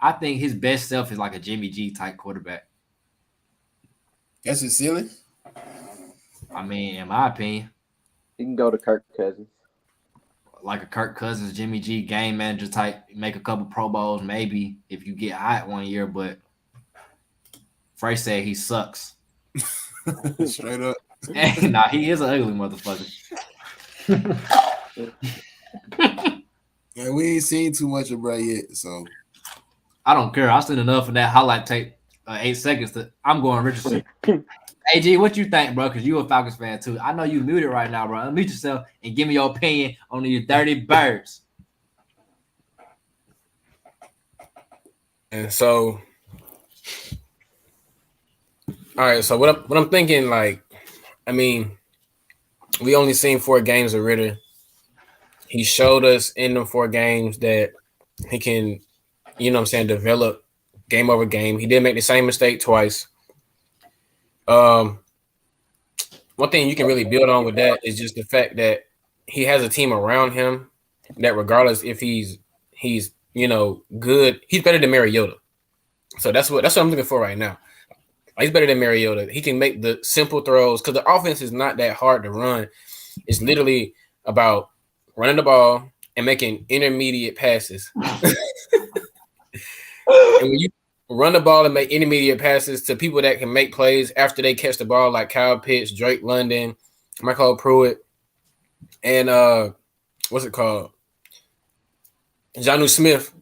I think his best self is like a Jimmy G type quarterback. That's his ceiling. I mean, in my opinion, You can go to Kirk Cousins. like a Kirk Cousins, Jimmy G, game manager type, make a couple Pro Bowls, maybe if you get hot one year. But Frey said he sucks. Straight up. Nah, he is an ugly motherfucker. Yeah, we ain't seen too much of Bray yet, so I don't care. I seen enough of that highlight tape, 8 seconds. I'm going Richardson. AG, what you think, bro? Because you a Falcons fan too. I know you muted right now, bro. Unmute yourself and give me your opinion on these dirty birds. And so, all right. So what I'm thinking, like, I mean, we only seen 4 games of Ritter. He showed us in the 4 games that he can, you know what I'm saying, develop game over game. He did make the same mistake twice. One thing you can really build on with that is just the fact that he has a team around him that regardless if he's you know good, he's better than Mariota. So that's what I'm looking for right now. He's better than Mariota. He can make the simple throws because the offense is not that hard to run. It's literally about running the ball and making intermediate passes. And when you run the ball and make intermediate passes to people that can make plays after they catch the ball, like Kyle Pitts, Drake London, Michael Pruitt, and what's it called? Jonnu Smith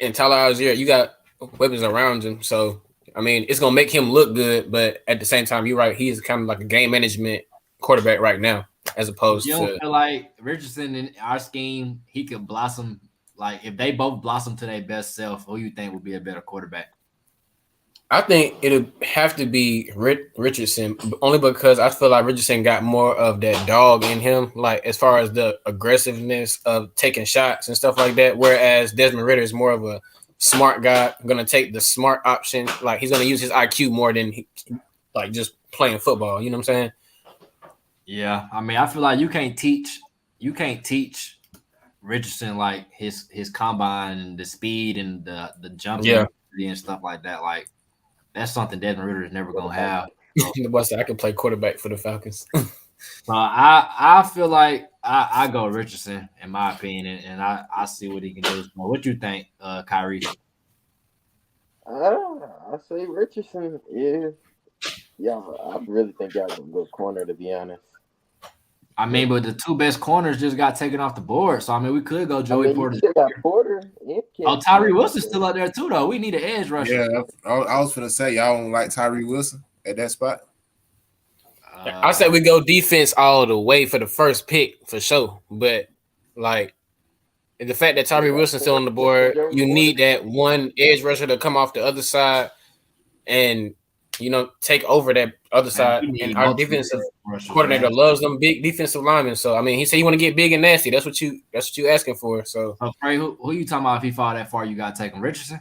and Tyler Algier, you got weapons around him. So, I mean, it's going to make him look good, but at the same time, you're right. He is kind of like a game management quarterback right now, as opposed You to. don't feel like Richardson in our scheme, he could blossom. Like, if they both blossom to their best self, who you think would be a better quarterback? I think it'll have to be Richardson, only because I feel like Richardson got more of that dog in him, like as far as the aggressiveness of taking shots and stuff like that. Whereas Desmond Ridder is more of a smart guy, going to take the smart option. Like he's going to use his IQ more than like just playing football. You know what I'm saying? Yeah, I mean, I feel like you can't teach Richardson like his combine and the speed and the jumping and stuff like that. Like that's something Desmond Ridder is never gonna have. The boy said I can play quarterback for the Falcons. So I feel like I go Richardson in my opinion, and I see what he can do. What you think, Kyrie? I say Richardson. Yeah, I really think y'all gonna go corner, to be honest. I mean, but the 2 best corners just got taken off the board. So I mean, we could go Joey Porter. You still got Porter. Oh, Tyree Wilson's still out there too, though. We need an edge rusher. Yeah, I was gonna say y'all don't like Tyree Wilson at that spot. I say we go defense all the way for the first pick for sure. But like the fact that Tyree Wilson's still on the board, you need that one edge rusher to come off the other side and take over that other side. And our defensive coordinator loves them big defensive linemen. So I mean, he said you want to get big and nasty. That's what you asking for. So Frank, who you talking about? If he fall that far, you gotta take him. Richardson.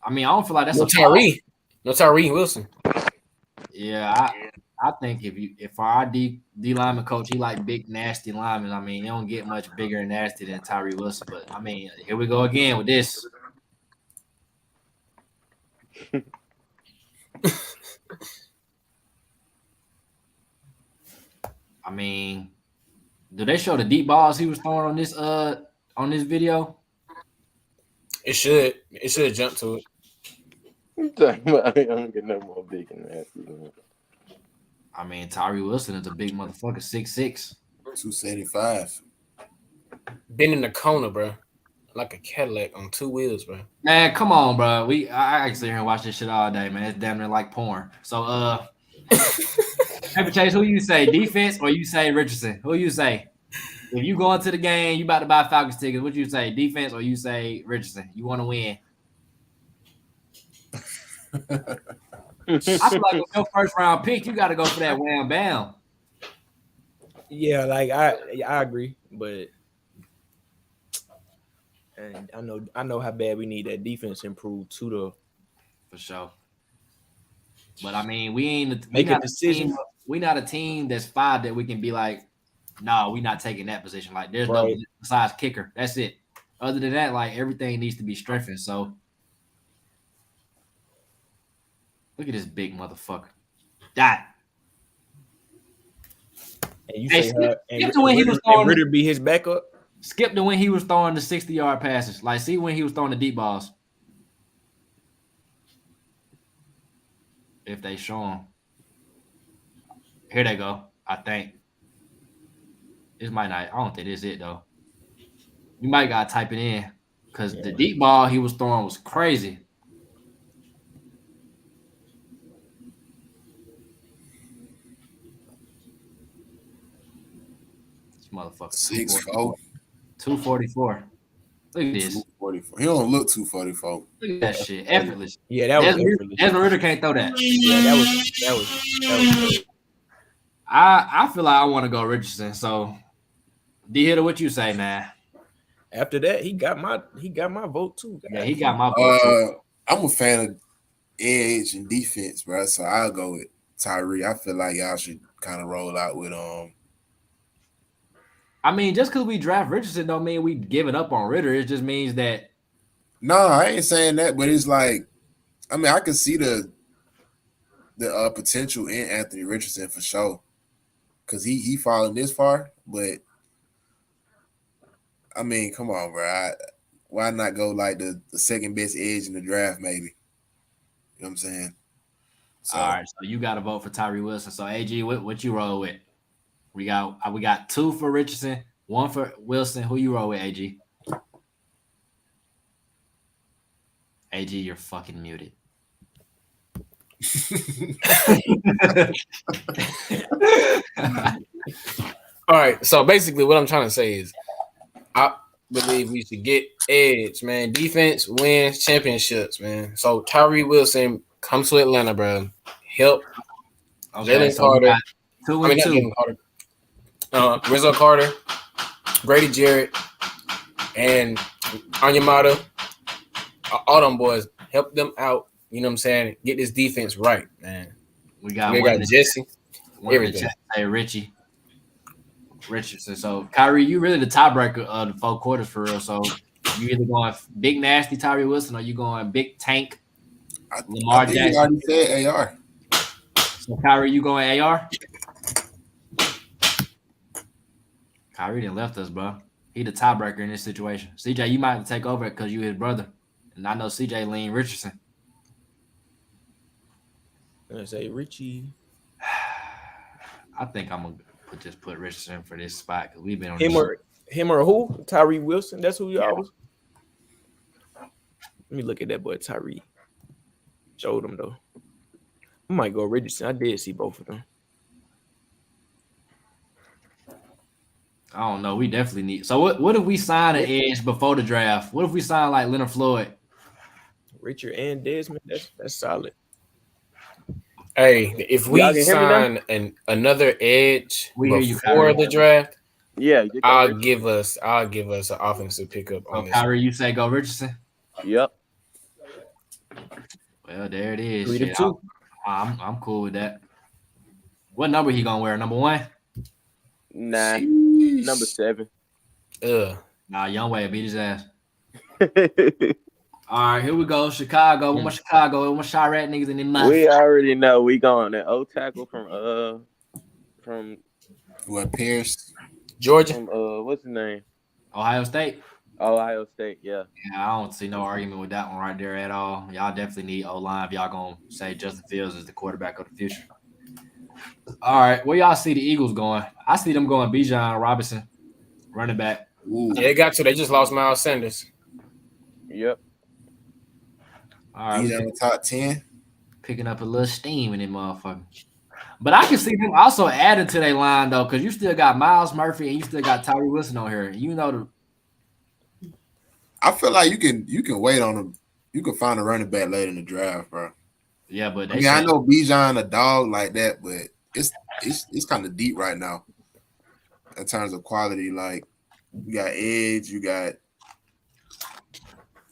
I mean, I don't feel like that's no Tyree Wilson. Yeah, I think if our D lineman coach, he like big nasty linemen. I mean, he don't get much bigger and nasty than Tyree Wilson. But I mean, here we go again with this. I mean, do they show the deep balls he was throwing on this video? It should jump to it. I'm talking about I don't get no more big and nasty. Man. I mean, Tyree Wilson is a big motherfucker, 6'6", 275. Been in the corner, bro, like a Cadillac on 2 wheels, bro. Man, come on, bro. I can sit here and watch this shit all day, man. It's damn near like porn. So, Paper Chase, who you say, defense or you say Richardson? Who you say? If you go into the game, you about to buy Falcons tickets, what you say, defense or you say Richardson? You want to win? I feel like with your first round pick, you got to go for that wham bam. Yeah, like I agree, but and I know how bad we need that defense improved too, though. For sure. But I mean, we make a decision. We're not a team that's 5 that we can be like, no, we're not taking that position. Like, there's right. no besides kicker. That's it. Other than that, like everything needs to be strengthened. So Look at this big motherfucker. That. And you Hey, say skip to when he was throwing Ritter be his backup. Skip to when he was throwing the 60-yard passes. Like, see when he was throwing the deep balls. If they show him. Here they go, I think. This might not. I don't think this is it, though. You might got to type it in. Because the deep ball he was throwing was crazy. This motherfucker. 6'4". 244. Look at this. 244. He don't look 244. Look at that shit. Effortless. Yeah, that was effortless. Desmond Ritter can't throw that. Yeah, that was. I feel like I want to go Richardson. So, D-Hitter, what you say, man? After that, he got my vote too. Yeah, he got my vote too. I'm a fan of edge and defense, bro. So I'll go with Tyree. I feel like y'all should kind of roll out with I mean, just because we draft Richardson don't mean we giving up on Ritter. It just means that. No, I ain't saying that, but it's like, I mean, I can see the potential in Anthony Richardson for sure, because he fallen this far. But I mean, come on, bro. Why not go like the second best edge in the draft, maybe? You know what I'm saying? So, all right, so you got to vote for Tyree Wilson. So AG, what you roll with? We got 2 for Richardson, 1 for Wilson. Who you roll with, AG? AG, you're fucking muted. All right. So basically, what I'm trying to say is, I believe we should get edge, man. Defense wins championships, man. So Tyree Wilson comes to Atlanta, bro. Help Jalen Carter. 2 and 2. Rizzo Carter, Grady Jarrett, and Onyemata. All them boys, help them out. You know what I'm saying? Get this defense right, man. We got Jesse. Everything. Hey, Richardson. So Kyrie, you really the tiebreaker of the 4 quarters for real. So you either going big nasty Tyree Wilson or you going big tank Lamar Jackson. You already said AR. So Kyrie, you going AR? Kyrie didn't left us, bro. He the tiebreaker in this situation. CJ, you might have to take over because you his brother. And I know CJ lean Richardson. I say Richie. I think I'm gonna put Richardson for this spot because we've been on him or who? Tyree Wilson. That's who y'all was. Let me look at that boy Tyree. Showed him though. I might go Richardson. I did see both of them. I don't know. We definitely need. So what if we sign an edge before the draft? What if we sign like Leonard Floyd? Richard and Desmond. That's solid. Hey, if we sign another edge before the draft, I'll give us an offensive pickup on this. Kyrie, you say go Richardson? Yep. Well, there it is. 3-2. I'm cool with that. What number he gonna wear? Number 1? Nah, number 7. Nah, Youngway beat his ass. All right, here we go. Chicago. With my Chicago. With my Chirac niggas in the mouth. We already know we going that old tackle from what, Pierce? Georgia. What's his name? Ohio State. Ohio State, yeah. Yeah, I don't see no argument with that one right there at all. Y'all definitely need O-line if y'all gonna say Justin Fields is the quarterback of the future. All right, where y'all see the Eagles going? I see them going Bijan Robinson, running back. Ooh. Yeah, they got to. They just lost Miles Sanders. Yep. All right, he's in the top 10. Picking up a little steam in that motherfucker. But I can see them also adding to their line though, because you still got Miles Murphy and you still got Tyree Wilson on here. You know I feel like you can wait on him. You can find a running back later in the draft, bro. Yeah, but I know Bijan a dog like that, but it's kind of deep right now in terms of quality. Like you got edge, you got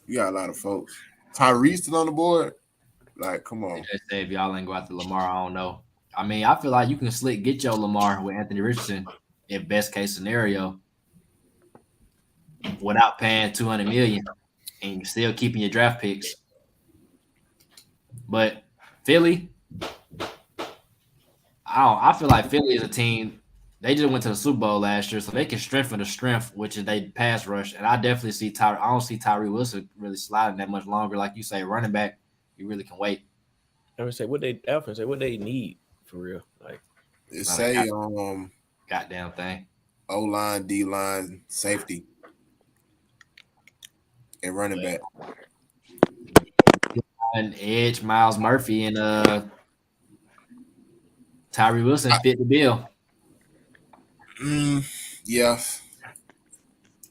a lot of folks. Tyree still on the board. Like, come on. Just say if y'all ain't go after Lamar, I don't know. I mean, I feel like you can get your Lamar with Anthony Richardson in best case scenario without paying $200 million and still keeping your draft picks. But Philly. I feel like Philly is a team. They just went to the Super Bowl last year, so they can strengthen the strength, which is they pass rush. And I definitely see I don't see Tyree Wilson really sliding that much longer. Like you say, running back, you really can wait. I would say what they need for real. Like It say goddamn thing. O-line, D-line, safety, and running back. And Edge, Miles Murphy, and Tyree Wilson fit the bill. Yeah.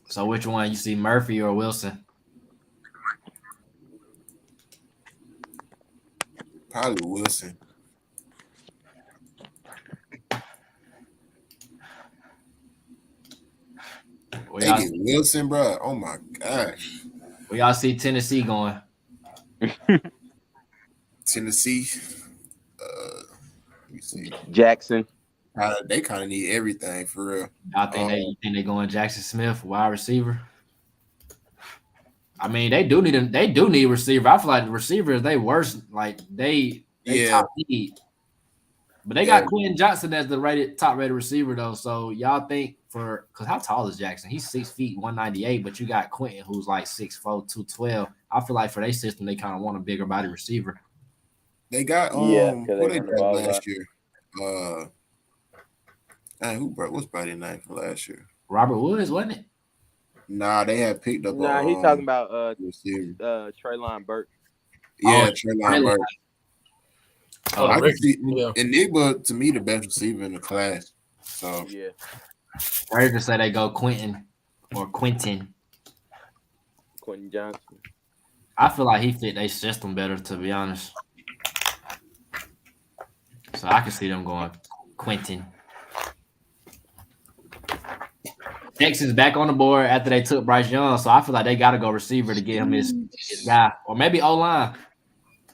So which one you see, Murphy or Wilson? Probably Wilson. They get Wilson, bro. Oh my gosh. Where y'all see Tennessee going? Tennessee. Let me see. Jackson. They kind of need everything for real. I think they going Jackson Smith, wide receiver. I mean, they do need a receiver. I feel like the receivers they worse. Like they top need. But they got Quentin Johnson as the top rated receiver though. So y'all think because how tall is Jackson? He's 6 feet 198, but you got Quentin who's like 6'4", 212. I feel like for their system they kind of want a bigger body receiver. They got what they got last year. What's body name for last year? Robert Woods, wasn't it? Nah, they had picked up. Nah, he's talking about Treylon Burke. Yeah, Treylon Burke. I can see Enigma to me the best receiver in the class. So yeah, I could say they go Quentin Johnson. I feel like he fit their system better, to be honest. So I can see them going Quentin. Texas back on the board after they took Bryce Young, so I feel like they got to go receiver to get him his guy, or maybe O-line.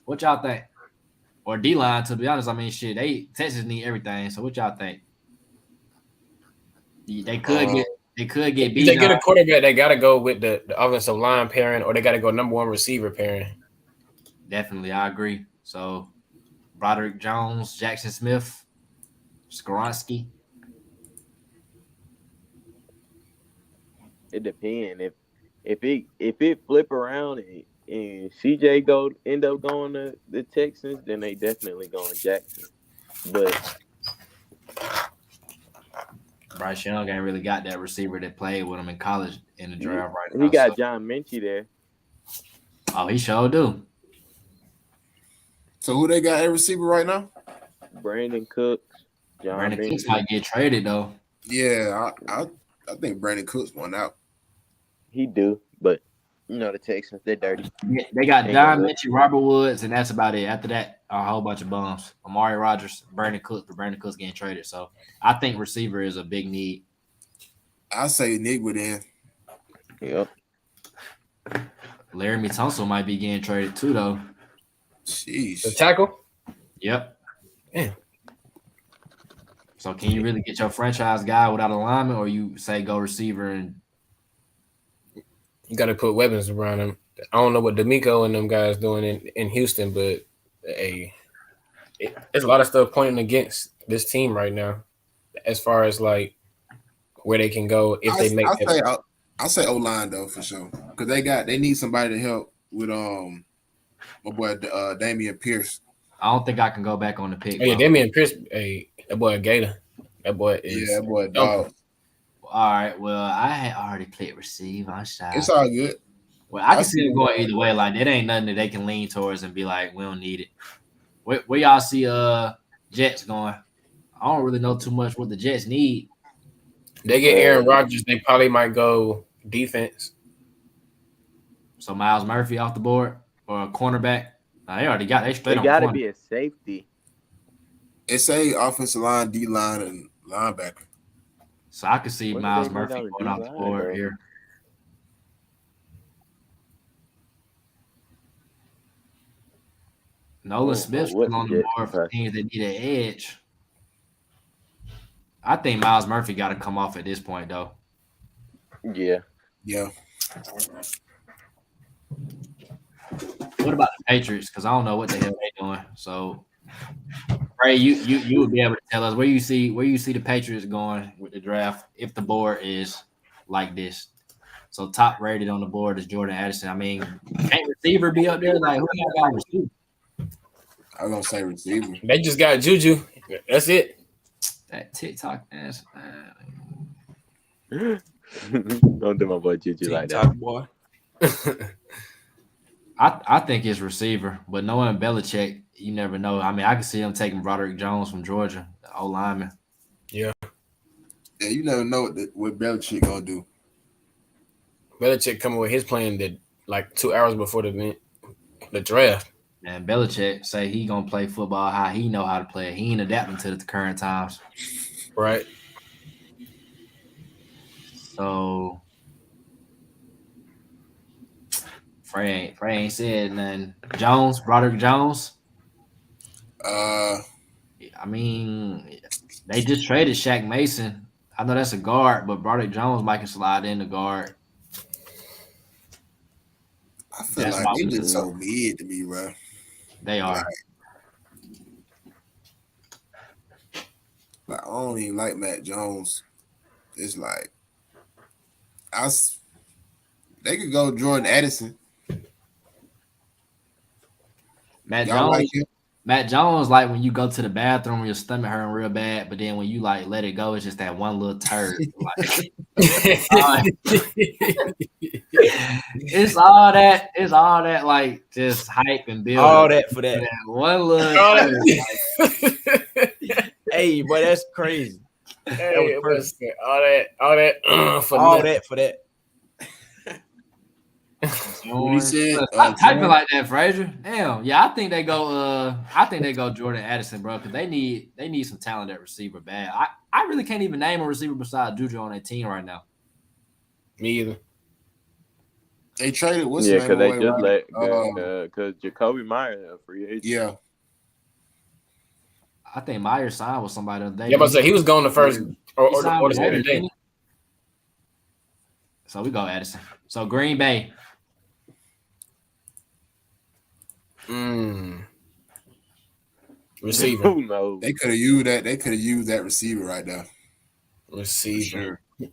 What y'all think? Or D-line, to be honest. I mean, Texas need everything. So what y'all think? They could get If they get a quarterback, they got to go with the offensive line pairing, or they got to go number one receiver pairing. Definitely, I agree. So Broderick Jones, Jackson Smith, Skoronski. It depends. If it flip around and CJ end up going to the Texans, then they definitely going Jackson. But Bryce Young ain't really got that receiver that played with him in college in the draft right now. He got John Minchie there. Oh, he sure do. So who they got at receiver right now? Brandon Cooks. Brandon Cooks might get traded though. Yeah, I think Brandon Cooks won out. He do, but the Texans, they're dirty. They got John Minchie, Robert Woods, and that's about it. After that, a whole bunch of bums. Amari Rodgers, Brandon Cooks, but Brandon Cooks getting traded. So I think receiver is a big need. I say Nick then. Yep. Laramie Tunsil might be getting traded too, though. Jeez. The tackle? Yep. Yeah. So can you really get your franchise guy without a lineman, or you say go receiver and you got to put weapons around him? I don't know what D'Amico and them guys doing in Houston, but there's a lot of stuff pointing against this team right now, as far as like where they can go if they make. I say O-line though for sure, because they need somebody to help with my boy Damian Pierce. I don't think I can go back on the pick. Yeah, Damian Pierce, that boy Gator. That boy is that boy dog. All right, well, I had already played receive. I'm shy. It's all good. Well, I can see them going either way. Like, it ain't nothing that they can lean towards and be like, we don't need it. Where y'all see Jets going? I don't really know too much what the Jets need. They get Aaron Rodgers, they probably might go defense. So Miles Murphy off the board or a cornerback. They already got they straight. They got to be a safety. It's a offensive line, D line, and linebacker. So I could see Miles Murphy going off the board here. Nolan Smith's still on the board for teams that need an edge. I think Miles Murphy got to come off at this point, though. Yeah. Yeah. What about the Patriots? Because I don't know what the hell they doing. So, Ray, you would be able to tell us where you see the Patriots going with the draft if the board is like this. So top rated on the board is Jordan Addison. I mean, can't receiver be up there? Like who y'all got receiver? I'm gonna say receiver. They just got Juju. That's it. That TikTok ass. Don't do my boy Juju like that. TikTok boy. I think it's receiver, but knowing Belichick, you never know. I mean, I can see him taking Broderick Jones from Georgia, the O lineman. Yeah. Yeah, you never know what Belichick gonna do. Belichick coming with his plan that like 2 hours before the draft. And Belichick say he gonna play football how he know how to play it. He ain't adapting to the current times. Right. So Frey ain't said nothing. Broderick Jones. I mean, they just traded Shaq Mason. I know that's a guard, but Broderick Jones might can slide in the guard. I feel like they just so mid to me, bro. They are. Like, I don't even like Matt Jones. It's like they could go Jordan Addison. Matt Y'all Jones. like him? Matt Jones, like when you go to the bathroom and your stomach hurting real bad, but then when you like let it go, it's just that one little turd. Like, it's all that like just hype and build. All that for that. One little Hey, boy, that's crazy. Hey, all that for All nothing. that for that. What he said? Stop typing like that, Frazier. Damn. Yeah, I think they go Jordan Addison, bro, because they need some talent at receiver bad. I really can't even name a receiver besides Juju on that team right now. Me either. They traded what's Yeah, his because name they away, just right? because Jacoby Myers a free agent. Yeah. I think Myers signed with somebody the other day. Yeah, but he was going the first or He signed the with second Raiders, day. didn't he? So we go Addison. So Green Bay. Receiver. Who knows? They could have used that. They could have used that receiver right there. Receiver. Sure.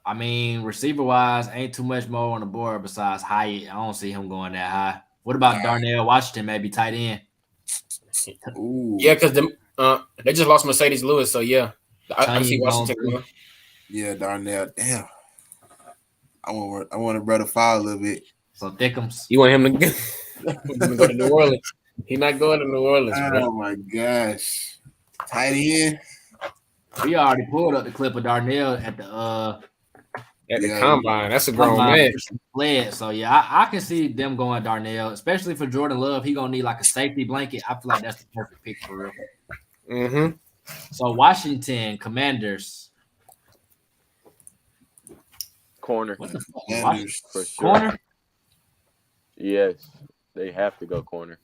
I mean, receiver wise, ain't too much more on the board besides Hyatt. I don't see him going that high. What about Darnell Washington? Maybe tight end. Ooh. Yeah, because they just lost Mercedes Lewis, so yeah, I see Washington going. Yeah, Darnell. Damn. I want to brother fall a little bit. So Thickums. You want him to go to New Orleans? He's not going to New Orleans. Oh Bro. my gosh. Tight end. We already pulled up the clip of Darnell at the combine. That's a grown man. Fled. So yeah, I can see them going Darnell, especially for Jordan Love. He gonna need like a safety blanket. I feel like that's the perfect pick for real. Mm-hmm. So Washington Commanders. Corner. What the fuck? Commanders. For sure. Corner? Yes, they have to go corner.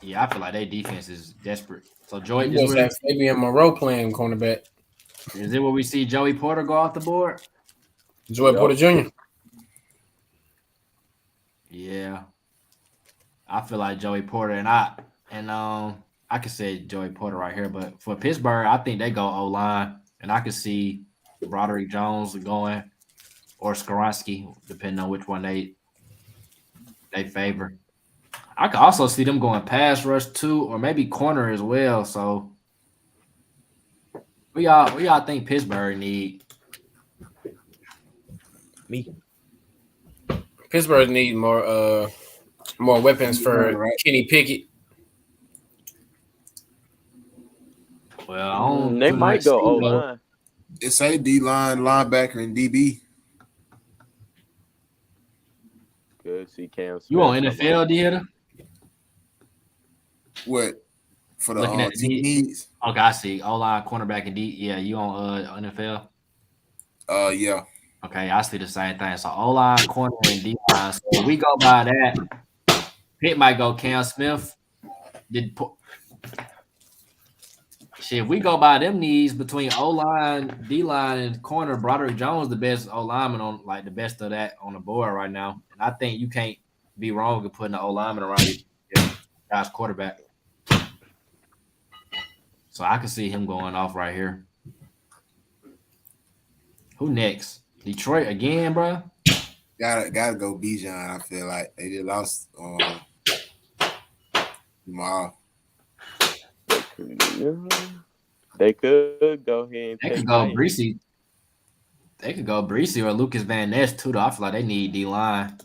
Yeah, I feel like their defense is desperate. So Joey, You have Fabian Moreau playing cornerback. is it where we see Joey Porter go off the board? Joey Porter Jr. Yeah, I feel like Joey Porter and I can say Joey Porter right here, but for Pittsburgh, I think they go O line, and I can see Broderick Jones going or Skoronski, depending on which one they favor. I could also see them going pass rush too, or maybe corner as well. So, what y'all think Pittsburgh need? Me. Pittsburgh need more weapons for Kenny Pickett. Well, They might go O line. It's a D line, linebacker, and DB. Good. See Cam Smith. You on NFL, Theater? What for the Looking at the team needs? Okay, I see. O-line, cornerback, and D. Yeah, you on NFL? Yeah. Okay, I see the same thing. So O-line, corner, and D-line. So if we go by that, Pitt might go Cam Smith. Shit, if we go by them needs between O-line, D-line, and corner, Broderick Jones the best O-lineman on, like, the best of that on the board right now. And I think you can't be wrong in putting the O lineman around guy's quarterback. So I can see him going off right here. Who next? Detroit again, bro. Gotta go Bijan. I feel like they just lost Jamal. They could go ahead and They could go Breesy. They could go Breesy or Lucas Van Ness too. Though I feel like they need D line.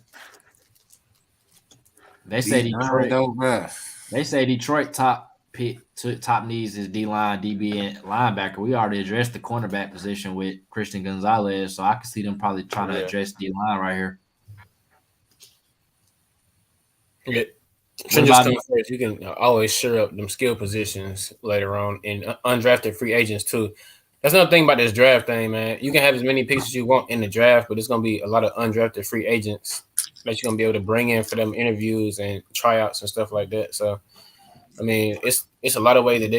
They say Detroit. Though, bro. They say Detroit top needs is D line, DB, and linebacker. We already addressed the cornerback position with Christian Gonzalez, so I can see them probably trying to address D line right here. Yeah. First, you can always shore up them skill positions later on and undrafted free agents too. That's another thing about this draft thing, man. You can have as many picks as you want in the draft, but it's going to be a lot of undrafted free agents that you're going to be able to bring in for them interviews and tryouts and stuff like that. So, I mean, it's a lot of ways that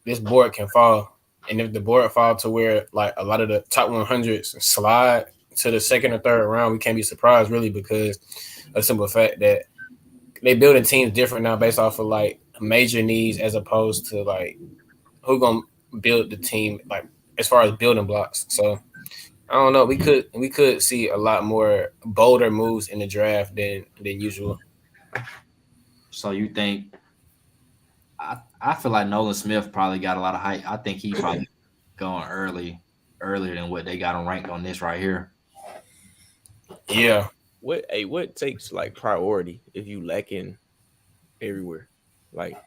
this board can fall. And if the board fall to where like a lot of the top 100s slide to the second or third round, we can't be surprised really because of the simple fact that they building teams different now based off of like major needs as opposed to like who gonna build the team like as far as building blocks. So I don't know. We could see a lot more bolder moves in the draft than usual. So you think? I feel like Nolan Smith probably got a lot of hype. I think he probably going earlier than what they got him ranked on this right here. Yeah. What takes like priority if you lacking everywhere? Like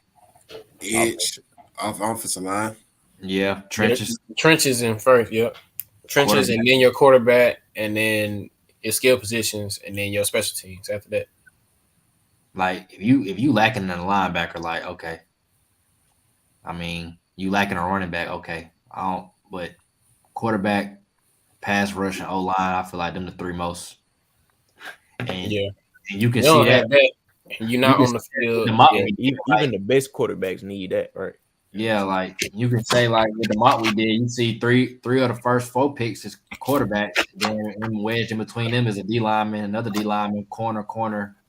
edge off offensive line. Yeah, trenches. Trenches in first, yep. Trenches and then your quarterback and then your skill positions and then your special teams after that. Like if you lacking in a linebacker, like okay. I mean, you lacking a running back, okay. But quarterback, pass rush, and O line, I feel like them the three most. And you can see that. You're not on the field. Even the best quarterbacks need that, right? Yeah, like you can say, like with the mock we did, you see three of the first 4 picks is quarterbacks. Then wedged in between them is a D lineman, another D lineman, corner,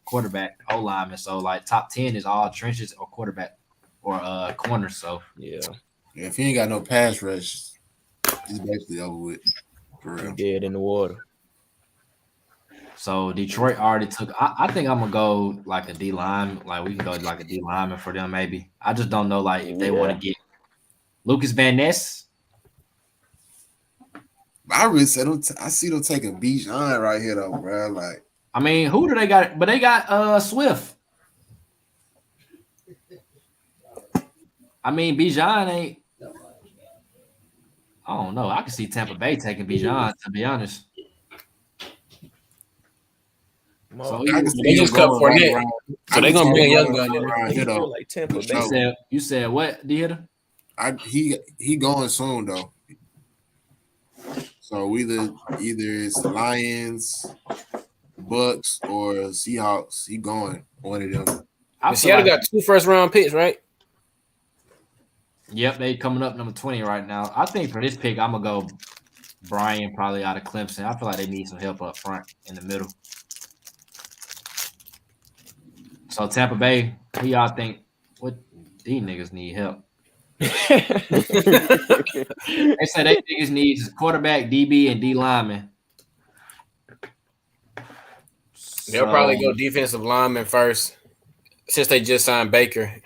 quarterback, O lineman. So like top 10 is all trenches or quarterback or corner. So yeah, if you ain't got no pass rush, it's basically over with. For real. Dead in the water. So Detroit already took. I think I'm gonna go like a D line. Like we can go like a D lineman for them. Maybe I just don't know like if they want to get Lucas Van Ness. I really said I see them taking Bijan right here though, bro. Like I mean, who do they got? But they got Swift. I mean, Bijan ain't. I don't know. I can see Tampa Bay taking Bijan, to be honest. So they just cut Fournette. So they're gonna bring a young gun in there. Like Tampa Bay. You said what, Theater? He going soon though. So either it's Lions, Bucks, or Seahawks. He going one of them. Seattle got 2 first-round picks, right? Yep, they coming up number 20 right now. I think for this pick, I'm gonna go Brian probably out of Clemson. I feel like they need some help up front in the middle. So Tampa Bay, who y'all think? What these niggas need help? They say they niggas need quarterback, DB, and D lineman. They'll probably go defensive lineman first, since they just signed Baker.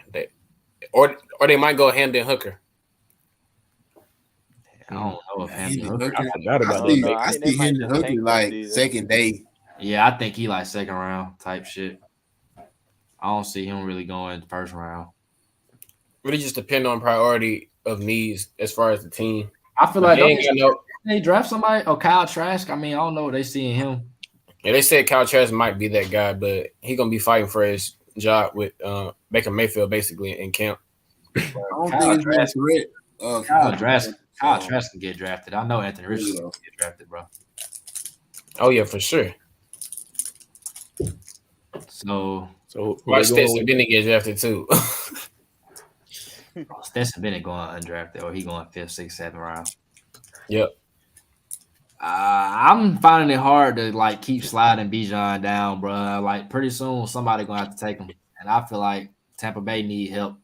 Or they might go Hamden Hooker. I don't know if Hamden Hooker. I forgot about that. I see Hamden Hooker like second day. Yeah, I think he like second round type shit. I don't see him really going first round. Really just depend on priority of needs as far as the team. I feel like they draft somebody. Oh, Kyle Trask. I mean, I don't know what they see in him. Yeah, they said Kyle Trask might be that guy, but he's gonna be fighting for his job with Baker Mayfield basically in camp. I don't think it's threat. Kyle Trask can get drafted. I know Anthony Richardson can get drafted, bro. Oh yeah, for sure. So Mark Stetson Bennett get drafted too. Stetson Bennett going undrafted, or he going 5th, 6th, 7th round. Yep. I'm finding it hard to like keep sliding Bijan down, bro. Like pretty soon somebody gonna have to take him, and I feel like Tampa Bay need help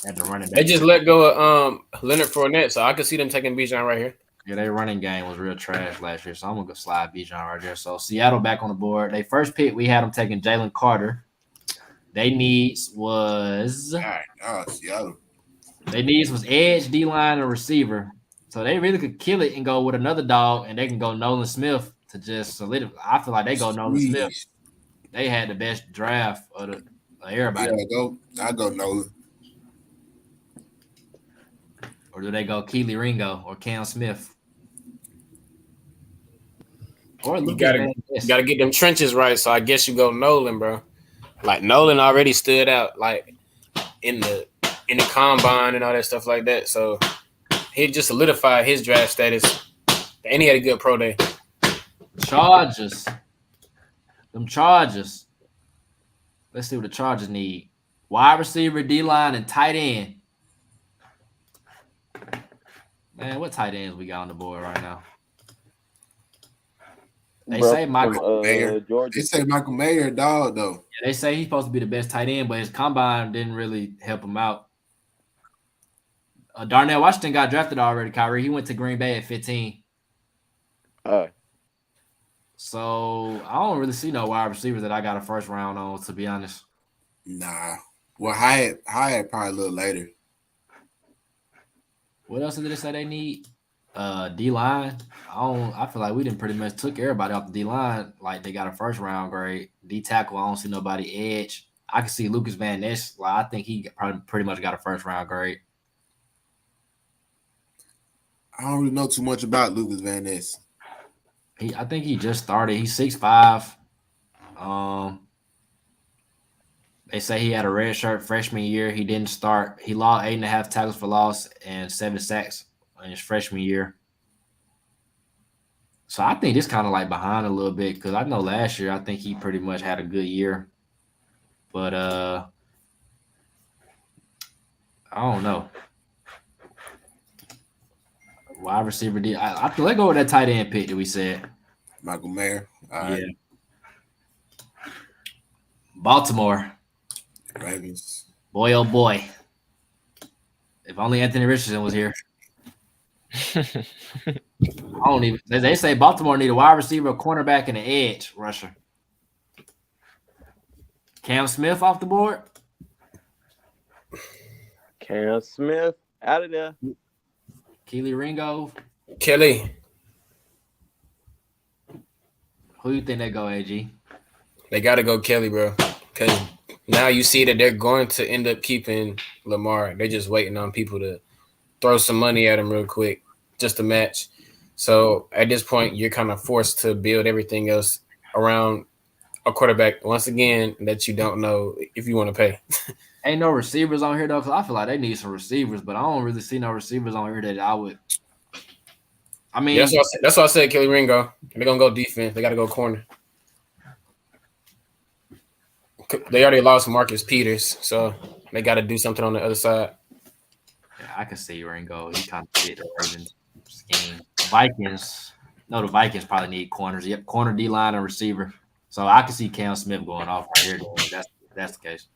at the running back. They just let go of Leonard Fournette, so I could see them taking Bijan right here. Yeah, their running game was real trash last year, so I'm gonna go slide Bijan right there. So Seattle back on the board. They first pick, we had them taking Jalen Carter. They needs was Seattle. They needs was edge, D line, and receiver. So they really could kill it and go with another dog, and they can go Nolan Smith to just solidify. I feel like they go Nolan Smith. They had the best draft of everybody. Yeah, I go Nolan. Or do they go Keely Ringo or Cam Smith? Or you gotta get them trenches right. So I guess you go Nolan, bro. Like Nolan already stood out, like in the combine and all that stuff like that. So he just solidified his draft status, and he had a good pro day. Chargers. Them Chargers. Let's see what the Chargers need. Wide receiver, D-line, and tight end. Man, what tight ends we got on the board right now? They say Michael Mayer. They say Michael Mayer, dog, though. Yeah, they say he's supposed to be the best tight end, but his combine didn't really help him out. Darnell Washington got drafted already, Kyrie. He went to Green Bay at 15. So I don't really see no wide receivers that I got a first round on, to be honest. Nah. Well, Hyatt probably a little later. What else did they say they need? D-line. I feel like we didn't pretty much took everybody off the D-line. Like they got a first round grade. D-tackle, I don't see nobody edge. I can see Lucas Van Ness. Like I think he probably pretty much got a first round grade. I don't really know too much about Lucas Van Ness. I think he just started. He's 6'5". They say he had a red shirt freshman year. He didn't start. He lost 8.5 tackles for loss and 7 sacks in his freshman year. So I think this kind of like behind a little bit because I know last year I think he pretty much had a good year. But I don't know. Wide receiver D. I feel like go with that tight end pick that we said. Michael Mayer. All right. Baltimore. Ravens. Boy, oh boy. If only Anthony Richardson was here. I don't even. They say Baltimore need a wide receiver, a cornerback, and an edge rusher. Cam Smith off the board. Cam Smith out of there. Keely Ringo. Kelly. Who you think they go, AG? They got to go Kelly, bro. Because now you see that they're going to end up keeping Lamar. They're just waiting on people to throw some money at him real quick just to match. So at this point, you're kind of forced to build everything else around a quarterback, once again, that you don't know if you want to pay. Ain't no receivers on here, though, because I feel like they need some receivers, but I don't really see no receivers on here that I would. I mean, yeah, that's why I said Kelly Ringo. They're going to go defense. They got to go corner. They already lost Marcus Peters, so they got to do something on the other side. Yeah, I can see Ringo. He kind of fit the Ravens scheme. Vikings. No, the Vikings probably need corners. Yep, corner, D-line, and receiver. So I can see Cam Smith going off right here. That's the case.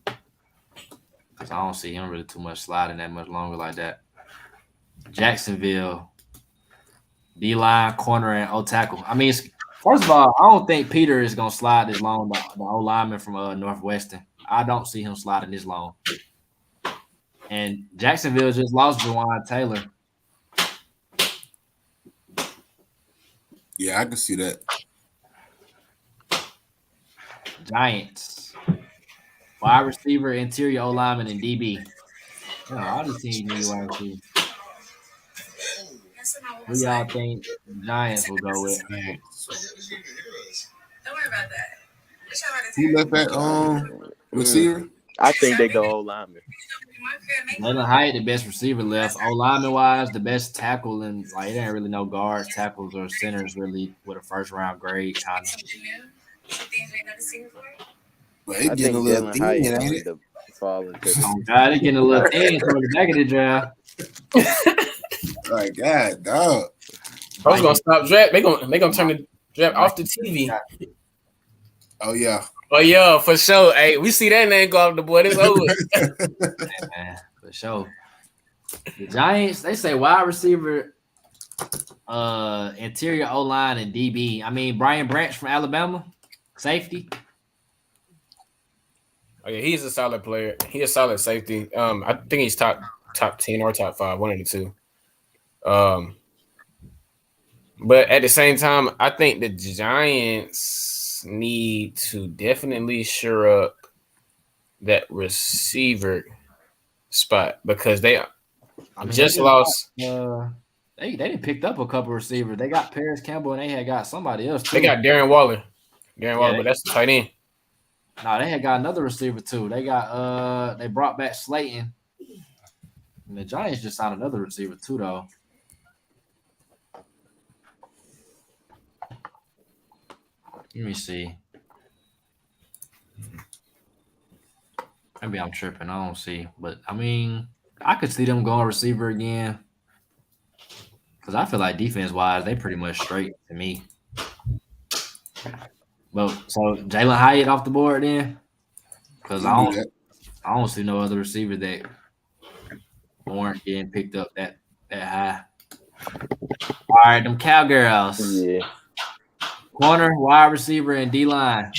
Because I don't see him really too much sliding that much longer like that. Jacksonville. D-line, corner, and O-tackle. I mean, first of all, I don't think Peter is going to slide this long, the O-lineman from Northwestern. I don't see him sliding this long. And Jacksonville just lost Jawan Taylor. Yeah, I can see that. Giants. Wide receiver, interior O-lineman, and DB. Oh, all these teams need wide receiver. Who y'all think the Giants will go with? Don't worry about that. Who left that receiver? I think they go O-lineman. Jalen Hyatt, the best receiver left. O-lineman wise, the best tackle, and like it ain't really no guards, tackles, or centers really with a first round grade kind of. But it getting a little thin, ain't it? Oh God, it getting a little thin toward the back of the draft. Like God, dog. I was gonna stop draft. They gonna turn the draft off the TV. Oh yeah. Oh yeah, for sure. Hey, we see that name go off the board. It's over. Yeah, man, for sure. The Giants, they say wide receiver, interior O-line, and DB. I mean, Brian Branch from Alabama, safety. Oh yeah, he's a solid player. He's a solid safety. I think he's top 10 or top 5, one of the two. But at the same time, I think the Giants need to definitely shore up that receiver spot because they just lost. They didn't picked up a couple receivers. They got Paris Campbell and they had got somebody else too. They got Darren Waller. But that's the tight end. No, they had got another receiver too. They got they brought back Slayton. And the Giants just signed another receiver too, though. Let me see. Maybe I'm tripping. I don't see. But, I mean, I could see them going receiver again. Because I feel like defense-wise, they pretty much straight to me. But, so, Jalen Hyatt off the board then? Because I don't see no other receiver that weren't getting picked up that high. All right, them Cowgirls. Yeah. Corner, wide receiver, and D-line.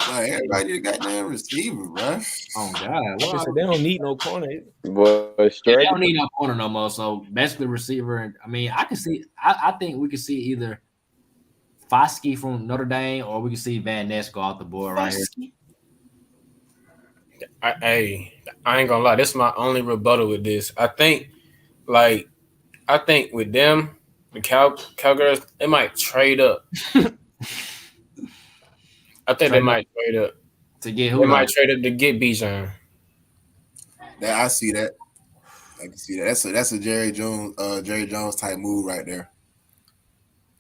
Like, everybody got goddamn receiver, bro. Oh, God. So they don't need no corner. But straight. They don't need no corner no more. So, basically, receiver. And I mean, I can see – I think we could see either Foskey from Notre Dame or we can see Van Ness go off the board right here. I ain't gonna lie. This is my only rebuttal with this. I think with them, the Cowgirls, they might trade up. I think they might trade up to get who? They might trade up to get Bijan. I see that. I can see that. That's a Jerry Jones type move right there.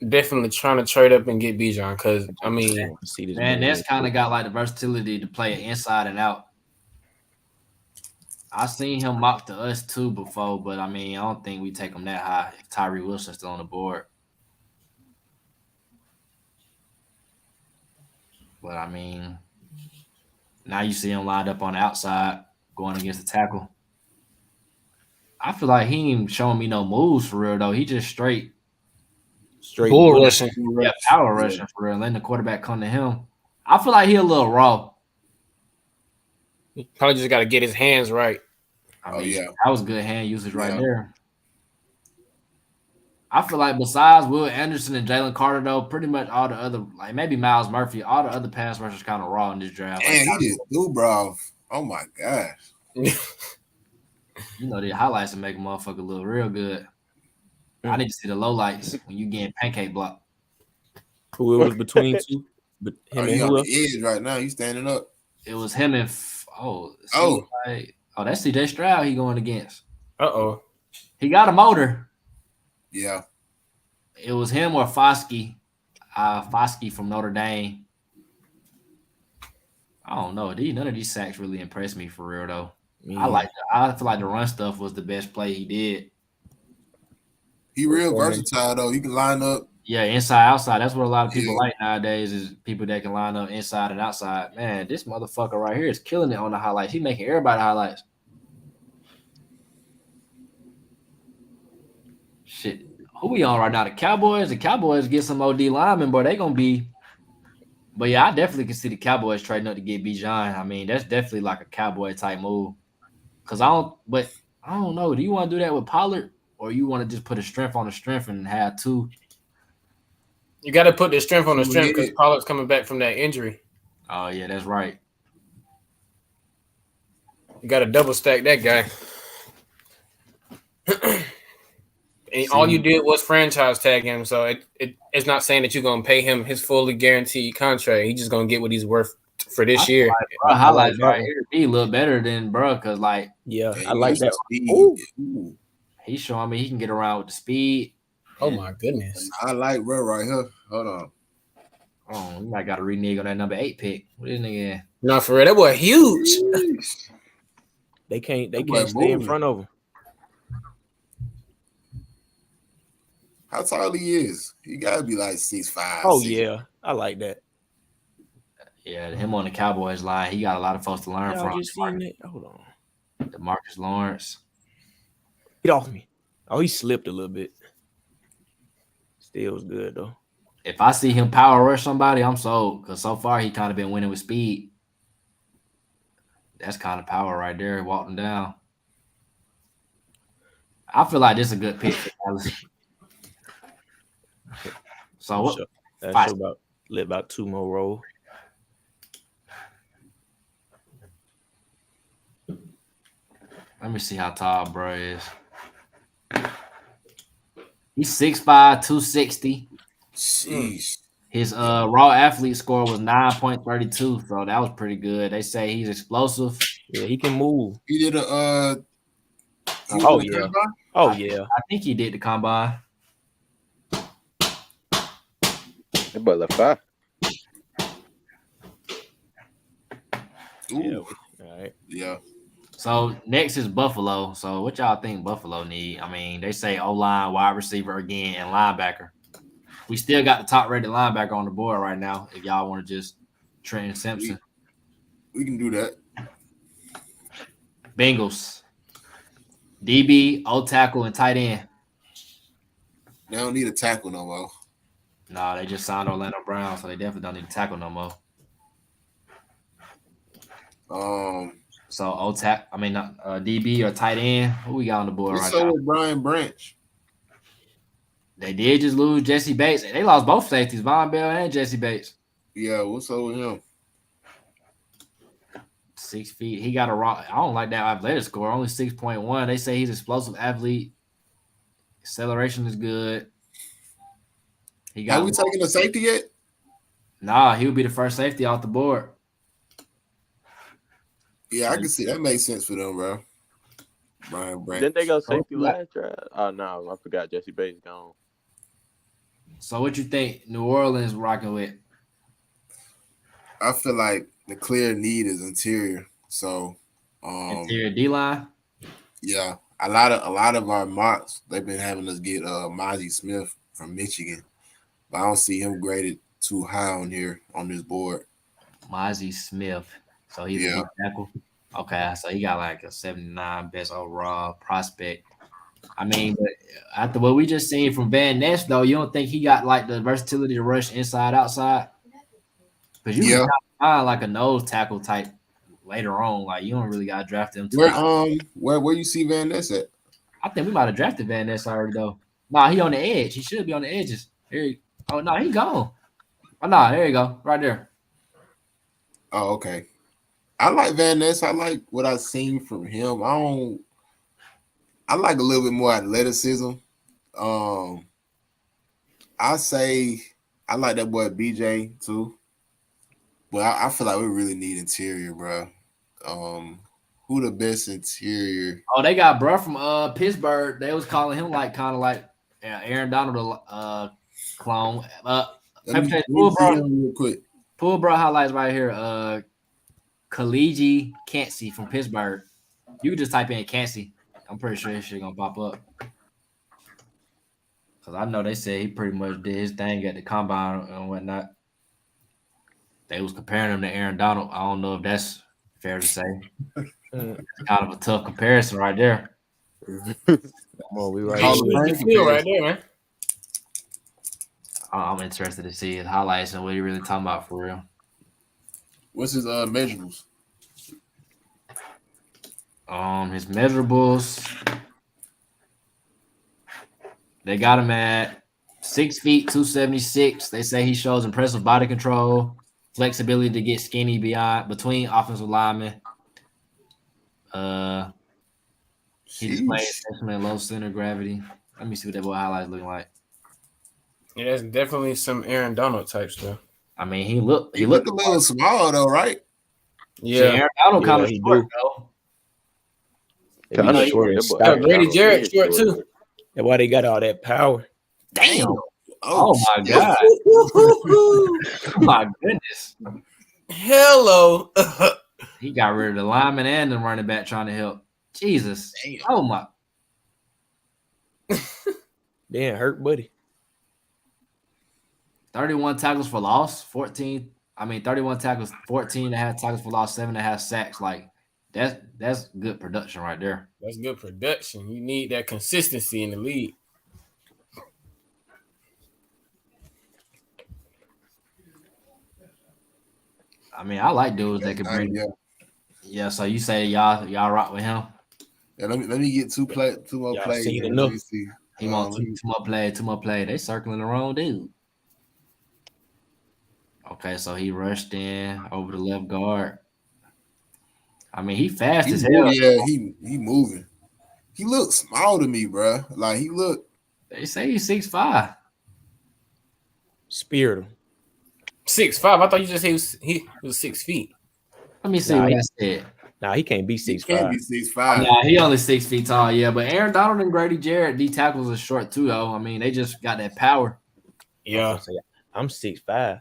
Definitely trying to trade up and get Bijan because I mean, man, that's kind of got like the versatility to play it inside and out. I seen him mock to us too before, but I mean, I don't think we take him that high if Tyree Wilson's still on the board. But I mean, now you see him lined up on the outside going against the tackle. I feel like he ain't showing me no moves for real though. He just straight bull rushing. Yeah, power rushing for real. Letting the quarterback come to him. I feel like he a little raw. He probably just got to get his hands right. I mean, that was good hand usage right there. I feel like besides Will Anderson and Jalen Carter, though, pretty much all the other, like maybe Miles Murphy, all the other pass rushers kind of raw in this draft. And he did Dubrov. Oh my gosh. You know, the highlights will make a motherfucker look real good. I need to see the lowlights when you getting pancake block. Who it was between two? But him He and on who the edge right now. He's standing up. It was him and that's CJ Stroud he going against. Uh-oh. He got a motor. Yeah. It was him or Foskey. Foskey from Notre Dame. I don't know. None of these sacks really impressed me for real though. I feel like the run stuff was the best play he did. He real versatile though. He can line up. Yeah, inside, outside. That's what a lot of people like nowadays is people that can line up inside and outside. Man, this motherfucker right here is killing it on the highlights. He making everybody highlights. Shit. Who we on right now? The Cowboys? The Cowboys get some OD linemen, boy. They going to be – but, yeah, I definitely can see the Cowboys trading up to get Bijan. I mean, that's definitely like a Cowboy-type move. Because I don't know. Do you want to do that with Pollard or you want to just put a strength on a strength and have two? You got to put the strength on the strength because Pollard's coming back from that injury. Oh, yeah, that's right. You got to double stack that guy. And all you did was franchise tag him, so it's not saying that you're going to pay him his fully guaranteed contract. He's just going to get what he's worth for this year. Highlights right here be a little better than bro, because like I like that. He's showing me he can get around with the speed. Oh my goodness! I like bro right here. Hold on. Oh, you might got to renege on that number 8 pick. What is nigga? No, for real, that boy huge. They can't stay in front of him. how tall he is. He gotta be like 6'5". Oh 6'. yeah, I like that. Yeah, him on the Cowboys line, he got a lot of folks to learn Y'all from. just seen it. Hold on. DeMarcus Lawrence. Get off me. Oh, he slipped a little bit. Still was good though. If I see him power rush somebody, I'm sold. Because so far he kind of been winning with speed. That's kind of power right there, walking down. I feel like this is a good pick for Dallas. So what? Sure. That's Five. about live about 2 more rolls. Let me see how tall bro is. He's 6'5", 260. Sheesh. His raw athlete score was 9.32, so that was pretty good. They say he's explosive. Yeah, he can move. He did a Oh yeah. Oh yeah. I think he did the combine. That boy left 5. Yeah. Ooh. All right. Yeah. So next is Buffalo. So what y'all think Buffalo need? I mean, they say O-line, wide receiver again, and linebacker. We still got the top rated linebacker on the board right now. If y'all want to just Trenton Simpson. We can do that. Bengals. DB, O-tackle, and tight end. They don't need a tackle no more. Nah, they just signed Orlando Brown, so they definitely don't need to tackle no more. So DB or tight end. Who we got on the board What's right up now? with Brian Branch? They did just lose Jesse Bates. They lost both safeties, Von Bell and Jesse Bates. Yeah, what's up with him? 6 feet. He got a raw. I don't like that athletic score. Only 6.1. They say he's an explosive athlete. Acceleration is good. He got. Have we taken a safety yet? Nah, he would be the first safety off the board. Yeah, I can see that makes sense for them, bro. Brian Branch. Didn't they go safety last draft? Oh no, I forgot Jesse Bates gone. So what you think New Orleans rocking with? I feel like the clear need is interior. So Interior D-line? yeah, a lot of our mocks, they've been having us get Mozzie Smith from Michigan. But I don't see him graded too high on here on this board. Mozzie Smith. So he's a tackle. Okay, so he got like a 79 best overall prospect. I mean, but after what we just seen from Van Ness, though, you don't think he got like the versatility to rush inside, outside? Because you can find like a nose tackle type later on. Like you don't really got to draft him. Where you see Van Ness at? I think we might have drafted Van Ness already though. Nah, he on the edge. He should be on the edges. He gone. Oh no, there you go, right there. Oh, okay. I like Van Ness. I like what I've seen from him. I like a little bit more athleticism. I say I like that boy BJ too. But I feel like we really need interior, bro. Who the best interior? Oh, they got bro from Pittsburgh. They was calling him like kind of like Aaron Donald clone. Let me see him real quick. Pull bro highlights right here. Khaliji Kancey from Pittsburgh. You can just type in Kancey. I'm pretty sure his shit gonna pop up. Cause I know they said he pretty much did his thing at the combine and whatnot. They was comparing him to Aaron Donald. I don't know if that's fair to say. Kind of a tough comparison right there. Come on, we right right there, man. I'm interested to see his highlights and what he really talking about for real. What's his measurables? His measurables. They got him at 6 feet, 276. They say he shows impressive body control, flexibility to get skinny between offensive linemen. He displays excellent low center gravity. Let me see what that boy highlights looking like. Yeah, that's definitely some Aaron Donald type stuff. I mean, he looked a little small though, right? Yeah, Aaron Donald kind of short though. Kind of short. Grady Jarrett short too. That's why they got all that power. Damn. Oh my God. Oh my goodness. Hello. He got rid of the lineman and the running back trying to help. Jesus. Damn. Oh my. Damn, hurt buddy. 31 tackles for loss, 31 tackles, 14 and a half tackles for loss, 7.5 sacks. Like that's good production right there. That's good production. You need that consistency in the league. I mean, I like dudes that can bring. Yeah. So you say y'all rock with him? Yeah. Let me get two more plays. Seen Let enough. me see. He wants two more play. They circling the wrong dude. Okay, so he rushed in over the left guard. I mean, he fast as hell. Yeah, he moving. He looks small to me, bro. Like he look. They say he's 6'5". Speared him. 6'5". I thought you just said he was 6 feet. Let me see what I said. Nah, he can't be 6'5". He can't be 6'5". Nah, he only 6 feet tall. Yeah, but Aaron Donald and Grady Jarrett, D tackles are short too, though. I mean, they just got that power. Yeah, I'm 6'5".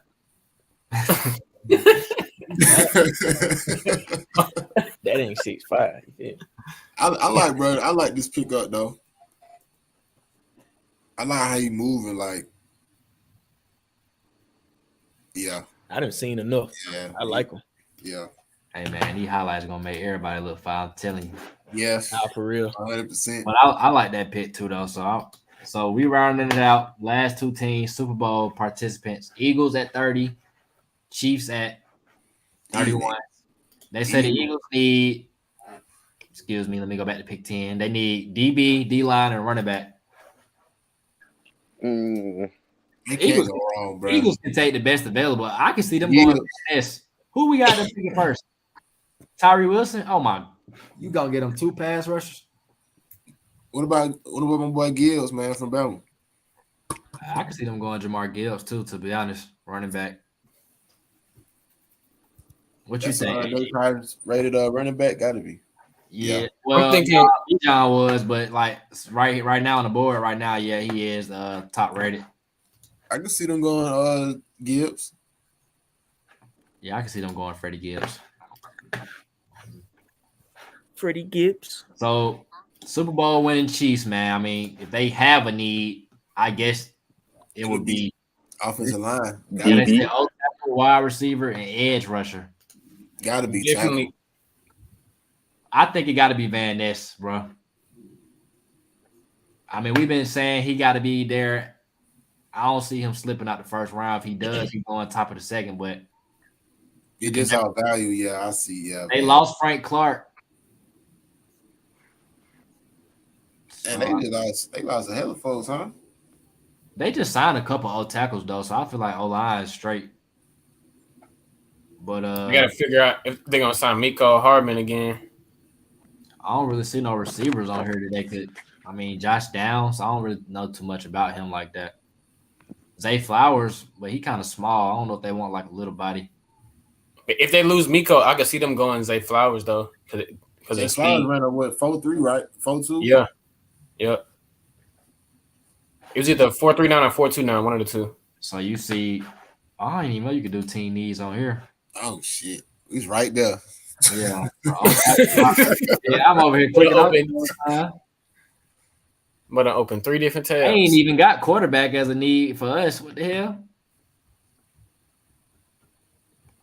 That ain't 6'5". Yeah. I like, bro. I like this pickup though. I like how he moving. Like, yeah. I done seen enough. Yeah, I like him. Yeah. Hey man, these highlights gonna make everybody look fine. I'm telling you. Yes. Nah, for real. 100%. But I like that pick too, though. So we rounding it out. Last two teams, Super Bowl participants: Eagles at 30, Chiefs at 31. They say the Eagles need. Excuse me. Let me go back to pick 10. They need DB, D line, and running back. They can't go wrong, bro. Eagles can take the best available. I can see them going with this. Who we got them picking first? Tyree Wilson. Oh my, you gonna get them 2 pass rushers? What about my boy Gills, man, from Bama? I can see them going Jamar Gibbs too. To be honest, running back. What you think? They probably rated running back. Got to be. Yeah. Well, I'm thinking John was, but like right now on the board right now, yeah, he is top rated. I can see them going Gibbs. Yeah, I can see them going Freddie Gibbs. Freddie Gibbs. So Super Bowl winning Chiefs, man. I mean, if they have a need, I guess it would be offensive line. Yeah, they say wide receiver and edge rusher. Got to be definitely. tackle. I think it got to be Van Ness, bro. I mean, we've been saying he got to be there. I don't see him slipping out the first round. If he does, he's going top of the second. But it just our value. Yeah, I see. Yeah, they lost Frank Clark. And they lost a hell of folks, huh? They just signed a couple old tackles though, so I feel like O-line is straight. But we gotta figure out if they're gonna sign Mecole Hardman again. I don't really see no receivers on here that they could. I mean, Josh Downs. I don't really know too much about him like that. Zay Flowers, but he kind of small. I don't know if they want like a little body. If they lose Mecole, I could see them going Zay Flowers though, because Zay Flowers ran a 4.3, right? 4.2. Yeah. Yep. It was either 4.39 or 4.29, one of the two. So you see, I didn't even know you could do team needs on here. Oh shit, he's right there. Yeah, I'm over here clicking open. But I opened 3 different tabs. I ain't even got quarterback as a need for us. What the hell?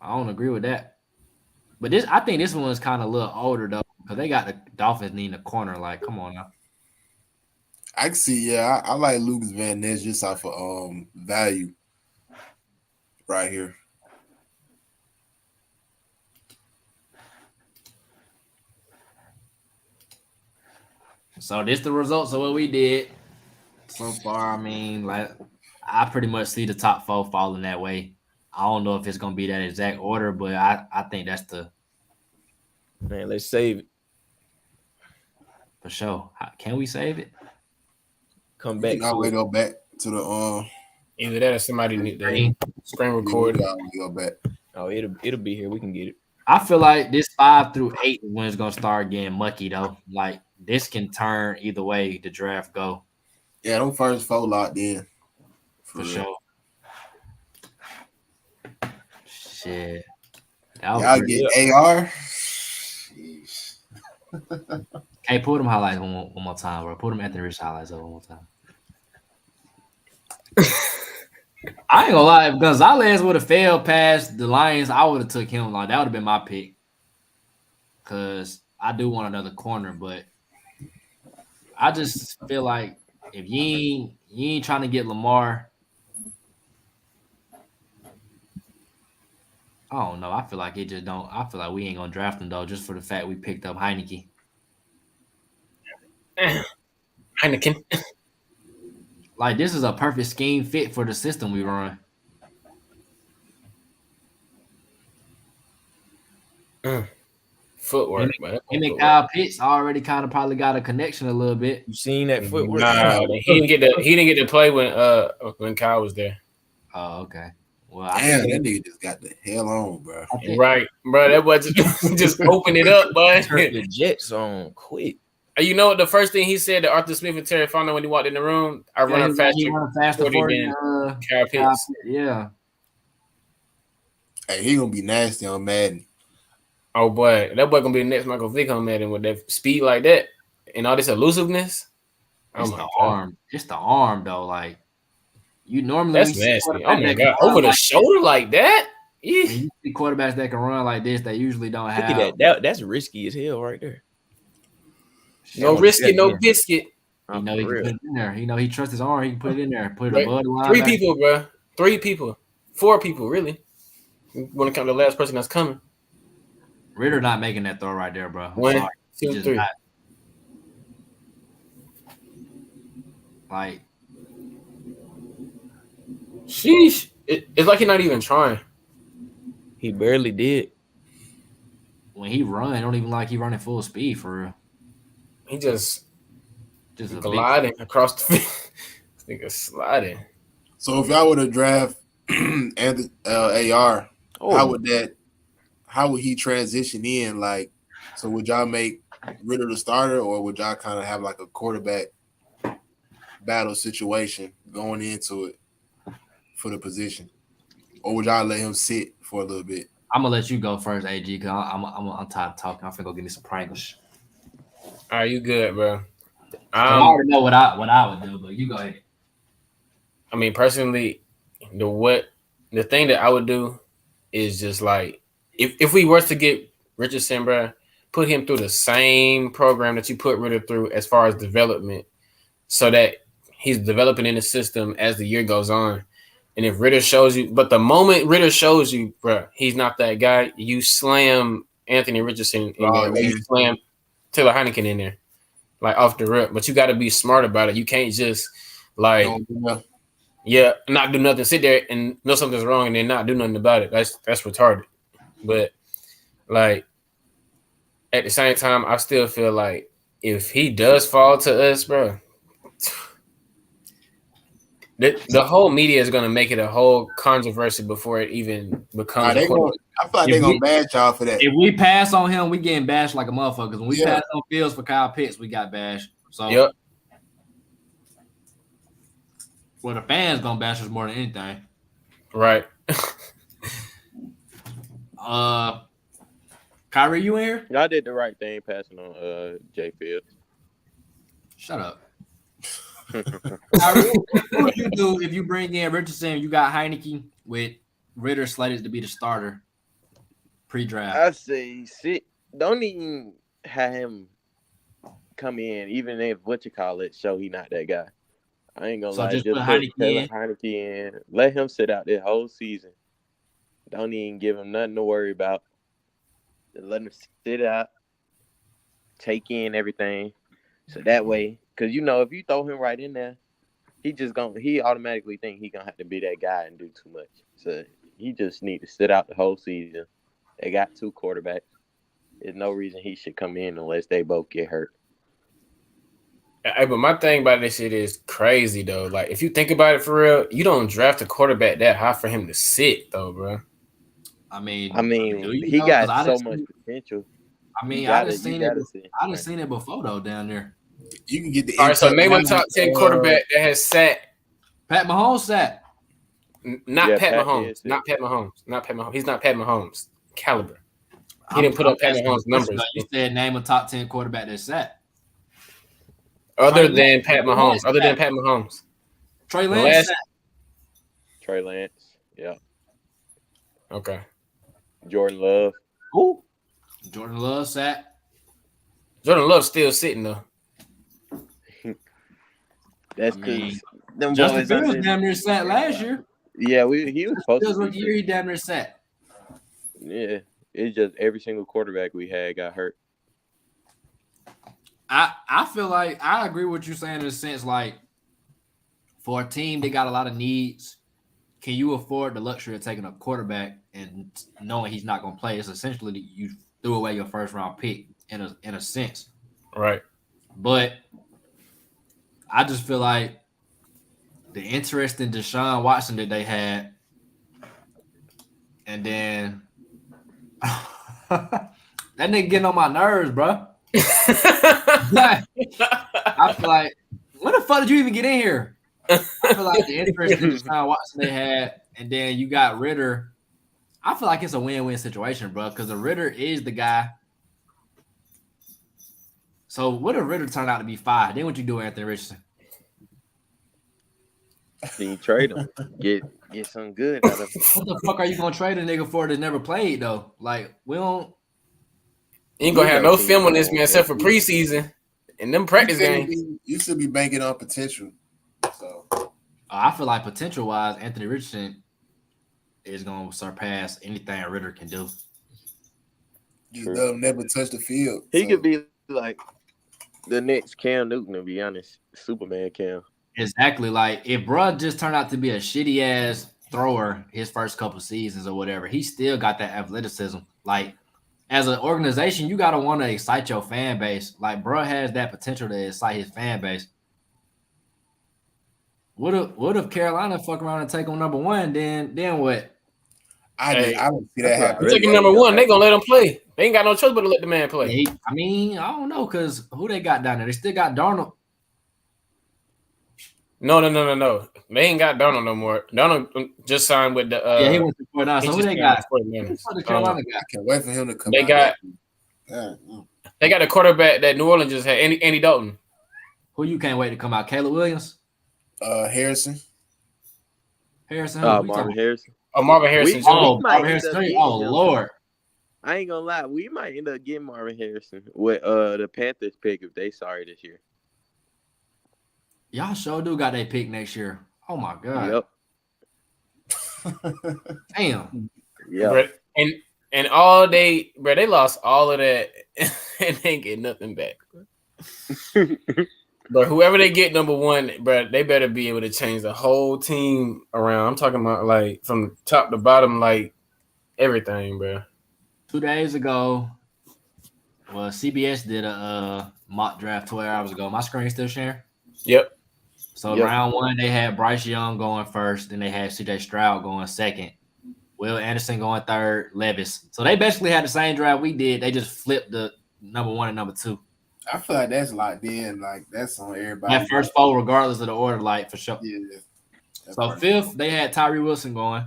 I don't agree with that. But I think this one's kind of a little older though, because they got the Dolphins needing a corner. Like, come on now. I can see. Yeah, I like Lucas Van Ness just off of value right here. So this the results of what we did so far. I mean, like I pretty much see the top 4 falling that way. I don't know if it's gonna be that exact order, but I think that's the man. Let's save it for sure. Can we save it? Come back. Always go back to the either that or somebody need the screen record. Go back. Oh, it'll be here. We can get it. I feel like this 5 through 8 is when it's gonna start getting mucky though. Like this can turn either way the draft go. Yeah, them first 4 locked in. For sure. Shit. Y'all get AR. Hey, pull them highlights one more time, bro. Pull them Anthony Rich highlights up one more time. I ain't gonna lie. If Gonzalez would have failed past the Lions, I would have took him. Like that would have been my pick. Cause I do want another corner, but I just feel like if you ain't trying to get Lamar, I don't know. I feel like it just don't. I feel like we ain't gonna draft him though, just for the fact we picked up Heineke. Heineken. Like this is a perfect scheme fit for the system we run. Footwork, man. Him and Kyle Pitts already kind of probably got a connection a little bit. You seen that footwork? Nah, he didn't get to play when Kyle was there. Oh, okay. Well, Damn, that nigga just got the hell on, bro. Right, bro. That was just open it up, bud. Turn the Jets on quick. You know what? The first thing he said to Arthur Smith and Terry Fonda when he walked in the room, I run faster for than Kyle Pitts. Yeah. Hey, he gonna be nasty on Madden. Oh boy, that boy gonna be the next Michael Vick on Madden with that speed like that and all this elusiveness. It's the arm. It's the arm though. Like you normally that's nasty. Oh my god, over the shoulder like that. Yeah. When you see quarterbacks that can run like this, they usually don't have. Look at that. That's risky as hell right there. No risky, no biscuit. You know he can put it in there. You know he trusts his arm. He can put it in there. Put it Right. above the line. 3 people, bro. 3 people. 4 people, really. You want to count the last person that's coming? Ritter not making that throw right there, bro. 1, 2, 3. Not. Like, sheesh. It's like he's not even trying. He barely did. when he run, it don't even like he running full speed for real. He just a gliding across the field. This nigga sliding. So if y'all would have draft AR, how would he transition in? Like, so would y'all make Ritter the starter, or would y'all kind of have like a quarterback battle situation going into it for the position, or would y'all let him sit for a little bit? I'm gonna let you go first, AG, because I'm tired of talking. I'm finna go get me some Pringles. All right, you good, bro? I already know what I would do, but you go ahead. I mean, personally, the thing that I would do is just like if we were to get Richardson, bro, put him through the same program that you put Ritter through as far as development, so that he's developing in the system as the year goes on. And if Ritter shows you, but the moment Ritter shows you, bro, he's not that guy, you slam Anthony Richardson in there, or you slam Taylor Heineken in there, like off the rip. But you got to be smart about it. You can't just like, not do nothing, sit there and know something's wrong and then not do nothing about it. That's retarded. But like at the same time, I still feel like if he does fall to us, bro, the whole media is going to make it a whole controversy before it even becomes. I feel like they're going to bash y'all for that. If we pass on him, we getting bashed like a motherfucker. When we pass on Fields for Kyle Pitts, we got bashed. So, well, the fans going to bash us more than anything. Right. Kyrie, you in here? Y'all did the right thing passing on Jay Fields. Shut up. Kyrie, what would you do if you bring in Richardson? You got Heineke with Ritter slated to be the starter pre-draft. I say, don't even have him come in, even if show he not that guy. I ain't gonna lie. Just put Heineke in. Let him sit out this whole season. Don't even give him nothing to worry about. Just let him sit out, take in everything. So that way, because if you throw him right in there, he automatically think he gonna have to be that guy and do too much. So he just need to sit out the whole season. They got 2 quarterbacks. There's no reason he should come in unless they both get hurt. Hey, but my thing about this shit is crazy though. Like if you think about it for real, you don't draft a quarterback that high for him to sit though, bro. I mean, he got so much potential. I mean, I just seen it before though down there. You can get the all right. So name a top 10 quarterback that has sat. Pat Mahomes sat. Not Pat Mahomes. Not Pat Mahomes. Not Pat Mahomes. He's not Pat Mahomes caliber. He didn't put up Pat Mahomes numbers. You said name a top 10 quarterback that sat. Other than Pat Mahomes. Trey Lance sat. Trey Lance. Yeah. Okay. Jordan Love. Who? Jordan Love sat. Jordan Love's still sitting though. That's I because mean, them Justin boys. Fields damn near sat last year. Yeah, he was supposed Fields to. rookie year, he damn near sat. Yeah, it's just every single quarterback we had got hurt. I feel like I agree with you saying in a sense, like for a team they got a lot of needs. Can you afford the luxury of taking a quarterback and knowing he's not going to play? It's essentially you threw away your first round pick in a sense. Right. But I just feel like the interest in Deshaun Watson that they had, and then that nigga getting on my nerves, bro. I feel like, when the fuck did you even get in here? I feel like the interest in Deshaun Watson they had, and then you got Ritter. I feel like it's a win-win situation, bro, because the Ritter is the guy. So what if Ritter turned out to be 5? Then what you do with Anthony Richardson? Then you trade him, get something good out of him. What the fuck are you gonna trade a nigga for that never played though? Like we don't. You ain't gonna have no film on this man except for preseason and them practice games. You should be banking on potential. So I feel like potential wise, Anthony Richardson is gonna surpass anything Ritter can do. just let him never touch the field. He could be like the next Cam Newton, to be honest, Superman Cam. Exactly. Like if bruh just turned out to be a shitty ass thrower his first couple seasons or whatever, he still got that athleticism. Like as an organization, you gotta want to excite your fan base. Like bruh has that potential to excite his fan base. What if Carolina fuck around and take on number 1? Then what? I don't see that happen. Taking number 1, they gonna let him play. They ain't got no choice but to let the man play. I mean, I don't know because who they got down there? They still got Darnold. No. They ain't got Donald no more. Donald just signed with the. He went to 49. So who they got? Who the Carolina got? I can't wait for him to come. They got the quarterback that New Orleans just had, Andy Dalton. Who you can't wait to come out? Caleb Williams? Harrison. Harrison? Marvin Harrison. Oh, Marvin Harrison. Marvin Harrison. Oh, Lord. I ain't gonna lie. We might end up getting Marvin Harrison with the Panthers pick if they sorry this year. Y'all sure do got that pick next year. Oh, my God. Yep. Damn. Yeah. And all they lost all of that and they get nothing back. But whoever they get number 1, bro, they better be able to change the whole team around. I'm talking about like from top to bottom, like everything, bro. 2 days ago, well, CBS did a mock draft 12 hours ago. My screen still sharing? Yep. So round 1, they had Bryce Young going first, then they had CJ Stroud going second, Will Anderson going third, Levis. So they basically had the same draft we did. They just flipped the number 1 and number 2. I feel like that's locked in. Like that's on everybody. That first 4, regardless of the order, like for sure. Yeah. So 5th, they had Tyree Wilson going.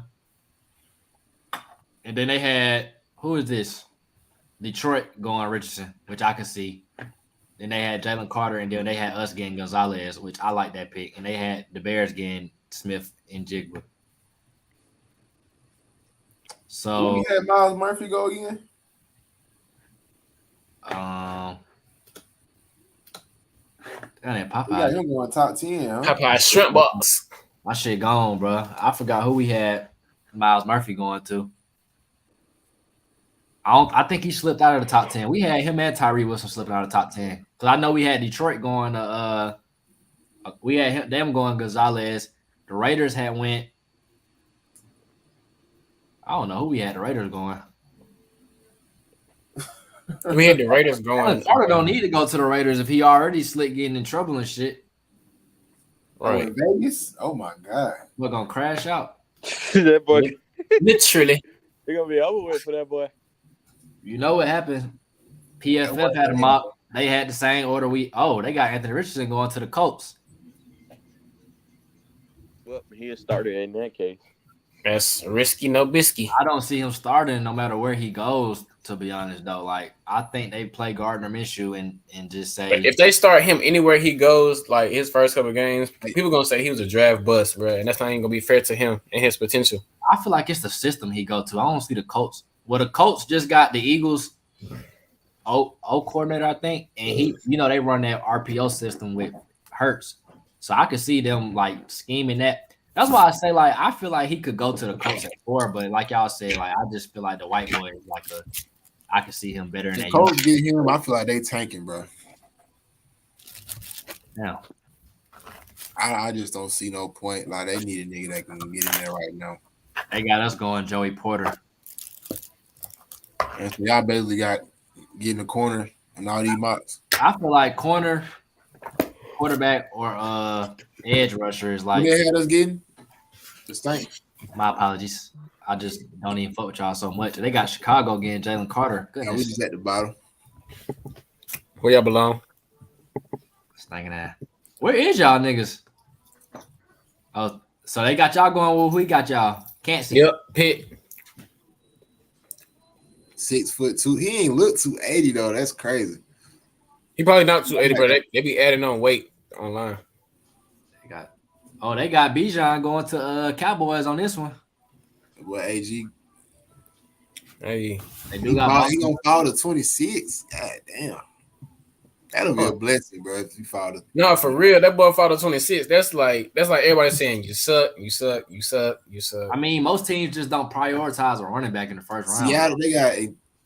And then they had, who is this? Detroit going Richardson, which I can see. Then they had Jalen Carter, and then they had us getting Gonzalez, which I like that pick. And they had the Bears getting Smith and Jigba. So you had Miles Murphy go again? Popeye. We got him going top 10. Huh? Popeye shrimp box. My shit gone, bro. I forgot who we had Miles Murphy going to. I think he slipped out of the top 10. We had him and Tyree Wilson slipping out of the top 10. Because I know we had Detroit going to we had them going Gonzalez. The Raiders had went. I don't know who we had the Raiders going. We had the Raiders going. Carter don't need to go to the Raiders if he already slick getting in trouble and shit. Right. Oh, Vegas? Oh my God. We're gonna crash out. That boy, Literally. they're gonna be over with for that boy. You know what happened? PFF had a mock. They had the same order they got Anthony Richardson going to the Colts. Well, he a starter in that case. That's risky, no bisky. I don't see him starting no matter where he goes. To be honest, though, like I think they play Gardner Minshew and just say But if they start him anywhere he goes, like his first couple of games, people gonna say he was a draft bust, bro, and that's not even gonna be fair to him and his potential. I feel like it's the system he go to. I don't see the Colts. Well, the Colts just got the Eagles O coordinator, I think, and he, they run that RPO system with Hurts, so I could see them like scheming that. That's why I say like I feel like he could go to the Colts at 4, but like y'all said, like I just feel like the white boy is like I could see him better in The that. Colts get him. I feel like they tanking, bro. Now, I just don't see no point. Like they need a nigga that can get in there right now. they got us going Joey Porter. And so y'all basically got getting the corner and all these mocks. I feel like corner, quarterback, or edge rusher is like. Who they had us getting? The Stank. My apologies. I just don't even fuck with y'all so much. They got Chicago getting Jalen Carter. Yeah, we Goodness. just at the bottom. Where y'all belong? Stinking ass. Where is y'all niggas? Oh, so they got y'all going. Well, who got y'all? Can't see. Yep, Pitt. 6'2". He ain't look 280 though. That's crazy. He probably not 280, but they be adding on weight online. They got Bijan going to Cowboys on this one. What AG? Hey, They He do got. gonna fall to 26. God damn. That'll be a blessing, bro. If you fall to no, for real, that boy fought to 26. That's like everybody saying you suck, you suck, you suck, you suck. I mean, most teams just don't prioritize a running back in the first round. Seattle, they got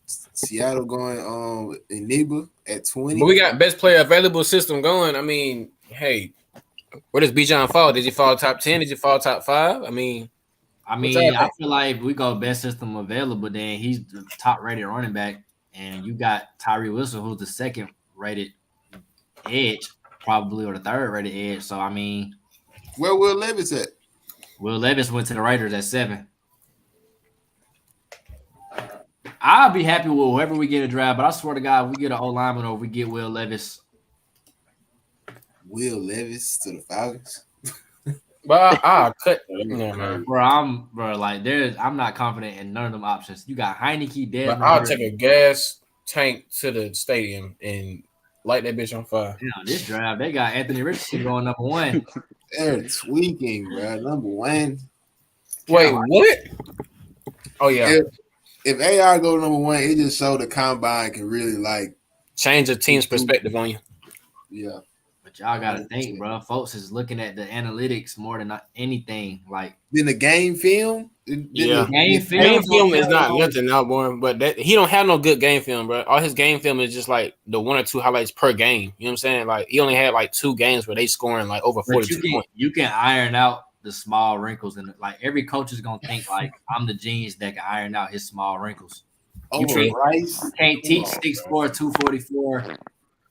Seattle going Enigma at 20. But we got best player available system going. I mean, hey, where does Bijan fall? Did he fall top 10? Did he fall top 5? I mean, I feel like if we go best system available, then he's the top rated running back, and you got Tyree Wilson, who's the second rated edge, probably, or the third rated edge. So I mean, where Will Levis at? Will Levis went to the Raiders at 7. I'll be happy with whoever we get a draft, but I swear to God, if we get an O lineman or we get Will Levis. Will Levis to the Falcons. but I'll cut. Yeah, man. Bro, I'm not confident in none of them options. You got Heineke, Desmond. But I'll take a gas tank to the stadium and light that bitch on fire. This draft, they got Anthony Richardson going number 1. They're tweaking, bro. Number 1. Wait, what? Oh yeah. If AI go number 1, it just showed the combine can really like change a team's perspective on you. Yeah. But y'all gotta think, bro. Folks is looking at the analytics more than anything. Like then the game film. Game film is not nothing now, boy. But he don't have no good game film, bro. All his game film is just like the 1 or 2 highlights per game. You know what I'm saying? Like he only had like 2 games where they scoring like over 42 points. You can iron out the small wrinkles, and like every coach is gonna think like I'm the genius that can iron out his small wrinkles. You can't teach 6'4", 244,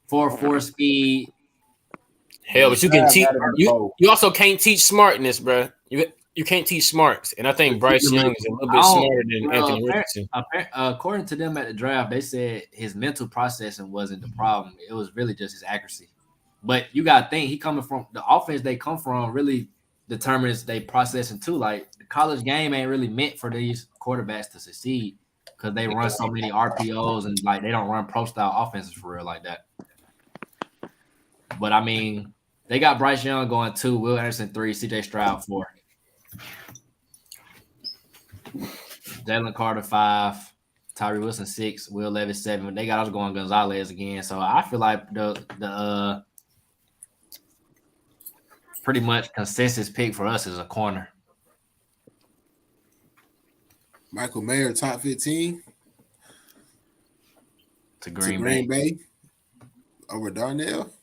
4.4 speed. Hell, but you can teach. You also can't teach smartness, bro. You can't teach smarts, and I think Bryce Young is a little bit smarter than Anthony Richardson. According to them at the draft, they said his mental processing wasn't the problem; it was really just his accuracy. But you gotta think he coming from the offense they come from really determines they processing too. Like the college game ain't really meant for these quarterbacks to succeed because they run so many RPOs and like they don't run pro style offenses for real like that. But I mean, they got Bryce Young going 2, Will Anderson 3, CJ Stroud 4, Jalen Carter 5, Tyree Wilson 6, Will Levis 7. They got us going Gonzalez again. So I feel like the pretty much consensus pick for us is a corner. Michael Mayer top 15 to Green Bay over Darnell.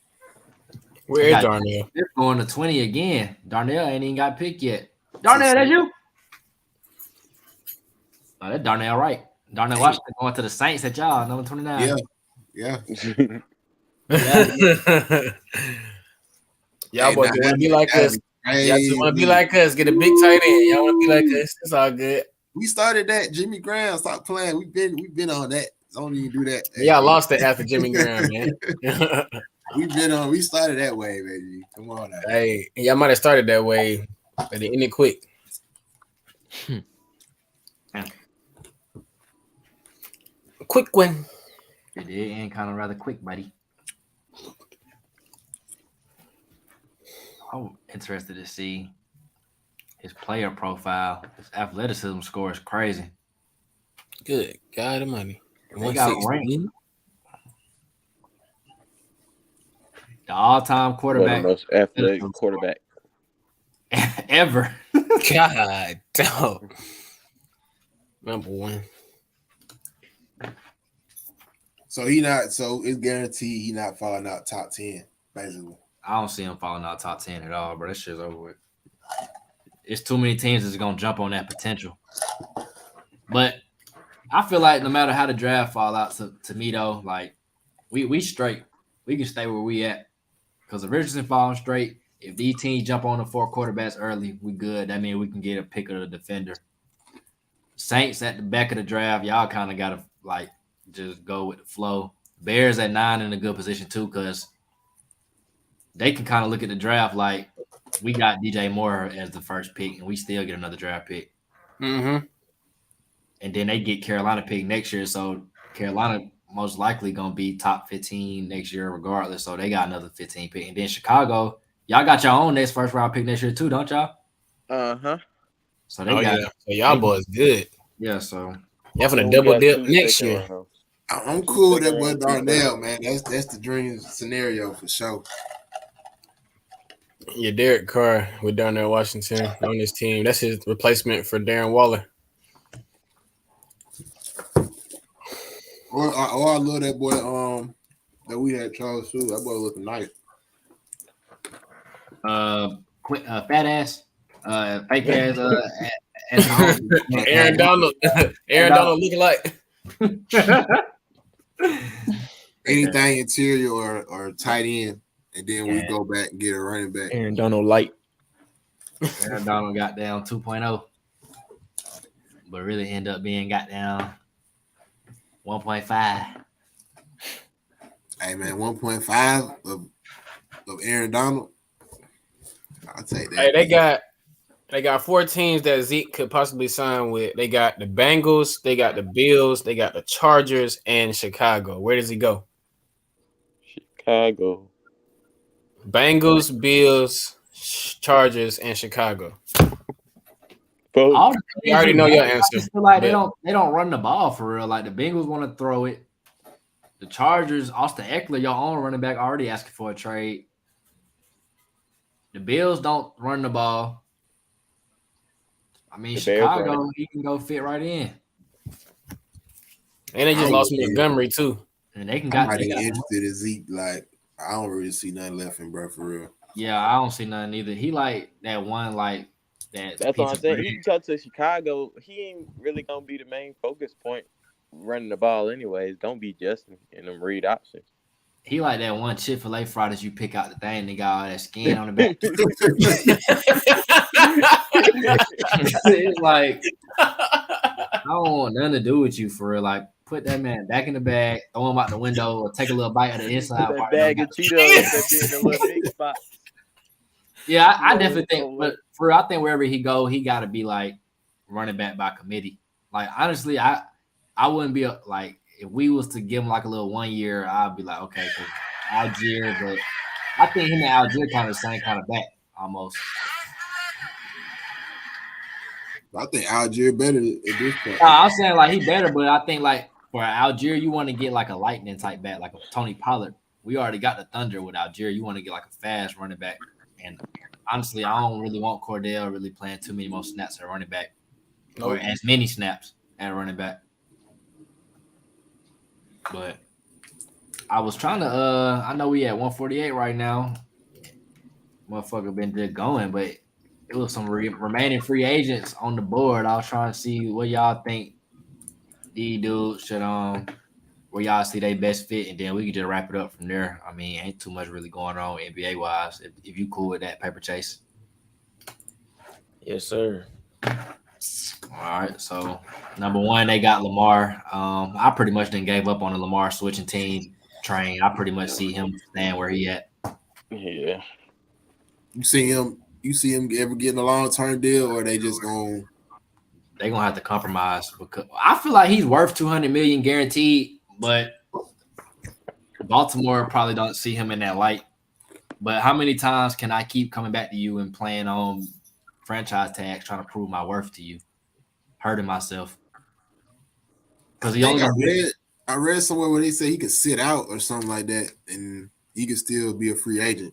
Where is Darnell? They're going to 20 again. Darnell ain't even got picked yet. Darnell, that's you? Oh, that's Darnell Wright. Darnell Washington going to the Saints at y'all, number 29. Yeah. Y'all boys want to be like us. Y'all just want to be like us. Get a big tight end. Y'all want to be like us. It's all good. We started that. Jimmy Graham, stop playing. We've been on that. Don't even do that. Y'all lost it after Jimmy Graham, man. We started that way, baby. Come on now. Hey, y'all might have started that way, but it ended quick. quick one. It did end kind of rather quick, buddy. I'm interested to see his player profile. His athleticism score is crazy. Good God Almighty. They got 160. ranked. The all-time One of the quarterback most athletic quarterback. ever. God damn. Number one. So it's guaranteed he not falling out top 10, basically. I don't see him falling out top 10 at all, bro. That shit's over with. It's too many teams that's gonna jump on that potential. But I feel like no matter how the draft fall out to me though, like we straight. We can stay where we at. Because if Richardson falling straight, if these teams jump on the 4 quarterbacks early, we good. That means we can get a pick of the defender. Saints at the back of the draft, y'all kind of gotta like just go with the flow. Bears at 9 in a good position too, because they can kind of look at the draft like we got DJ Moore as the first pick, and we still get another draft pick. Mm-hmm. And then they get Carolina pick next year, so Carolina most likely gonna be top 15 next year, regardless. So they got another 15 pick, and then Chicago, y'all got your own next first round pick next year too, don't y'all? Uh-huh. So they got So y'all boys good. yeah. So Y'all finna We double got dip 2 next second year. rounds. I'm cool with that boy Darnell, man. That's the dream scenario for sure. Yeah, Derek Carr with Darnell Washington on this team. That's his replacement for Darren Waller. Or I love that boy that we had Charles too. That boy looking nice. fat ass, fake ass, Aaron Donald. Aaron Donald looking like. Anything interior or tight end, and then we go back and get a running back. Aaron Donald light. Aaron Donald got down 2.0, but really end up being got down 1.5. Hey man, 1.5 of Aaron Donald. I'll take that. Hey, they got 4 teams that Zeke could possibly sign with. They got the Bengals, they got the Bills, they got the Chargers, and Chicago. Where does he go? Chicago. Bengals, Bills, Chargers, and Chicago. Both. All the You already know your I answer. just feel like they but- don't run the ball for real. Like the Bengals want to throw it. The Chargers, Austin Eckler, your own running back, already asking for a trade. The Bills don't run the ball. I mean, The Bears run Chicago, he can go fit right in, And they just lost Montgomery too. and they can I'm got. not They even got interested in Zeke. Like I don't really see nothing left in bro for real. yeah, I don't see nothing either. He like that one, like that. That's what I'm piece of saying. bread. He can come to Chicago. He ain't really gonna be the main focus point running the ball anyways. Don't be Justin and them read options. He like that one Chick-fil-A fry that you pick out the thing. They got all that skin on the back. It's like I don't want nothing to do with you for real. Like put that man back in the bag, throw him out the window, or take a little bite of the inside That part. bag of Cheetos that be in the little big spot. Yeah, I definitely think, but for real, I think wherever he go, he got to be like running back by committee. Like honestly, I wouldn't be like if we was to give him like a little 1 year, I'd be like okay, cause Algier, but I think him and Algier kind of the same kind of back almost. I think Algier better at this point. I'm saying like he better, but I think like for Algier, you want to get like a lightning type back, like a Tony Pollard. We already got the Thunder with Algier. You want to get like a fast running back. And honestly, I don't really want Cordell really playing too many more snaps at running back, or as many snaps at running back. But I was trying to. I know we at 148 right now. Motherfucker been just going, but it was some remaining free agents on the board. I was trying to see what y'all think these dudes should where y'all see they best fit, and then we can just wrap it up from there. I mean, ain't too much really going on NBA wise. If you cool with that, Paper Chase. Yes, sir. All right. So number 1, they got Lamar. I pretty much didn't gave up on the Lamar switching team train. I pretty much see him staying where he at. Yeah. You see him ever getting a long-term deal, or they just gonna they're gonna have to compromise because I feel like he's worth $200 million guaranteed, but Baltimore probably don't see him in that light. But how many times can I keep coming back to you and playing on franchise tags, trying to prove my worth to you, hurting myself? Because I read somewhere where they say he could sit out or something like that, and he could still be a free agent.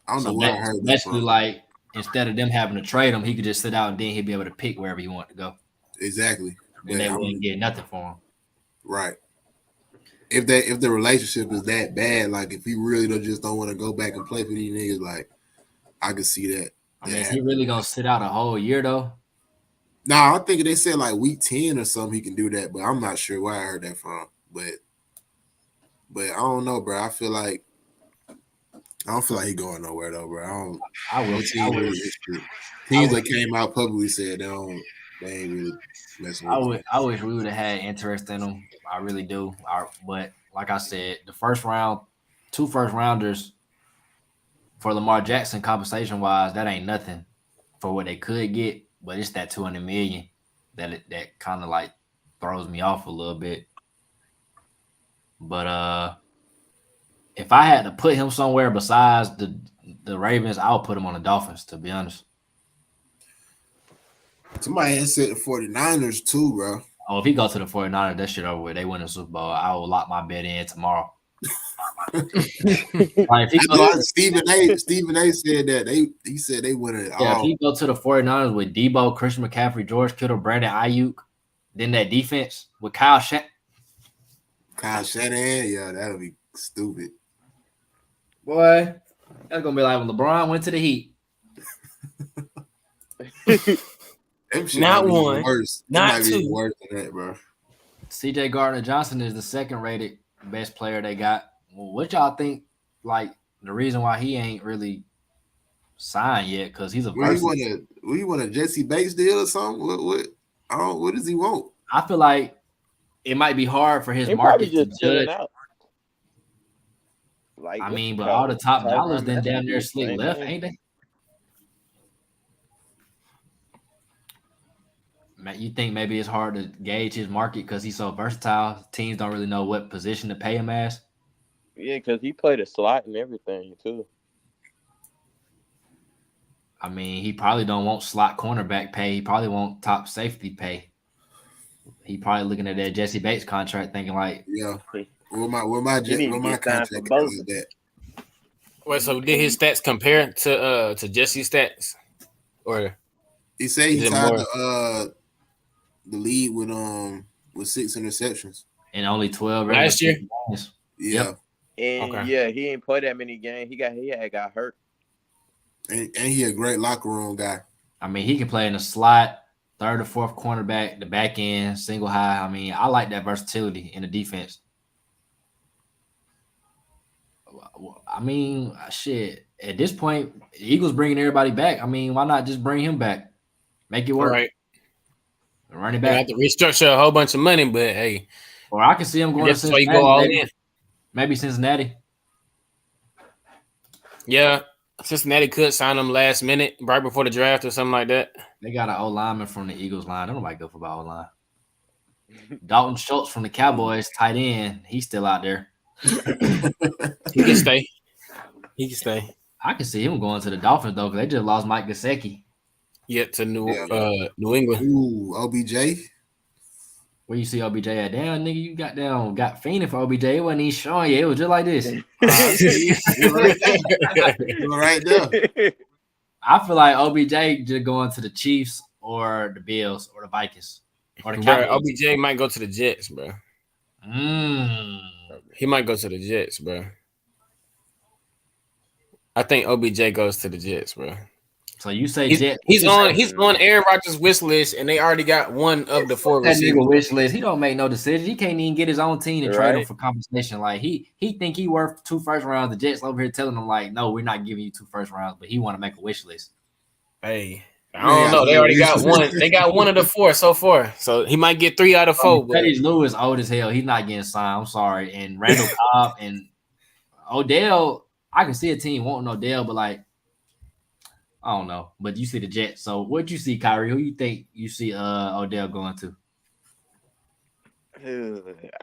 I don't know where I heard that basically from. like instead of them having to trade him, he could just sit out and then he'd be able to pick wherever he wanted to go. Exactly. And they wouldn't get nothing for him. Right. If the relationship is that bad, like if he really just don't want to go back and play for these niggas, like I could see that. I mean, is he really gonna sit out a whole year though? Nah, I think they said like week 10 or something he can do that, but I'm not sure where I heard that from. But I don't know, bro. I don't feel like he going nowhere though, bro. Teams that came out publicly said they ain't really messing with him. I wish we would have had interest in him. I really do. But like I said, the first round, 2 first rounders for Lamar Jackson compensation wise, that ain't nothing for what they could get. But it's that $200 million that kind of like throws me off a little bit. But if I had to put him somewhere besides the Ravens, I would put him on the Dolphins, to be honest. Somebody had said the 49ers too, bro. Oh, if he goes to the 49ers, that shit over with. They win the Super Bowl. I will lock my bet in tomorrow. Like, Stephen A said that. He said they win it all. Yeah, if he go to the 49ers with Debo, Christian McCaffrey, George Kittle, Brandon Ayuk, then that defense with Kyle Shanahan, yeah, that'll be stupid. Boy, that's gonna be like when LeBron went to the Heat. Not one, worse. not two. Worse than that, bro. CJ Gardner-Johnson is the second rated best player they got. Well, what y'all think? Like the reason why he ain't really signed yet? Because he's a versatile. You want a Jesse Bates deal or something? What does he want? I feel like it might be hard for his market to judge. Out. Like, I mean, but all the top dollars then damn near slick left, ain't they? You think maybe it's hard to gauge his market because he's so versatile? Teams don't really know what position to pay him as. Yeah, because he played a slot and everything too. I mean, he probably don't want slot cornerback pay. He probably want top safety pay. He probably looking at that Jesse Bates contract, thinking like, yeah, where my contract is that. Wait, so did his stats compare to Jesse's stats, or he said he tied the lead with 6 interceptions and only 12 last year? Games. Yeah. Yep. And yeah, he ain't played that many games. He got hurt. And he a great locker room guy. I mean, he can play in the slot, third or fourth cornerback, the back end, single high. I mean, I like that versatility in the defense. I mean, shit. At this point, the Eagles bringing everybody back. I mean, why not just bring him back? Make it work. Right. Run it back. You have to restructure a whole bunch of money, but hey. Or I can see him going to Cincinnati. You go all in. Maybe Cincinnati. Yeah. Cincinnati could sign him last minute, right before the draft or something like that. They got an O-lineman from the Eagles line. Nobody go for about O-line. Dalton Schultz from the Cowboys, tight end. He's still out there. He can stay. I can see him going to the Dolphins, though, because they just lost Mike Gesicki. Yeah, to New England. Ooh, OBJ. Where you see OBJ at? Damn, nigga, you got fiending for OBJ. It wasn't even showing you. It was just like this. You're right there. I feel like OBJ just going to the Chiefs or the Bills or the Vikings or the Cowboys. OBJ might go to the Jets, bro. He might go to the Jets, bro. I think OBJ goes to the Jets, bro. So you say Jets? He's on Aaron Rodgers' wish list, and they already got one of the 4 that receivers. Nigga wish list. He don't make no decisions. He can't even get his own team to trade him for compensation. Like he think he worth 2 first rounds. The Jets over here telling him like, no, we're not giving you 2 first rounds, but he want to make a wish list. Hey, I don't know. They already got one. They got one of the 4 so far. So he might get 3 out of 4. Teddy Lewis old as hell. He's not getting signed. I'm sorry. And Randall Cobb and Odell. I can see a team wanting Odell, but like I don't know, but you see the Jets. So what you see, Kyrie? Who you think you see Odell going to?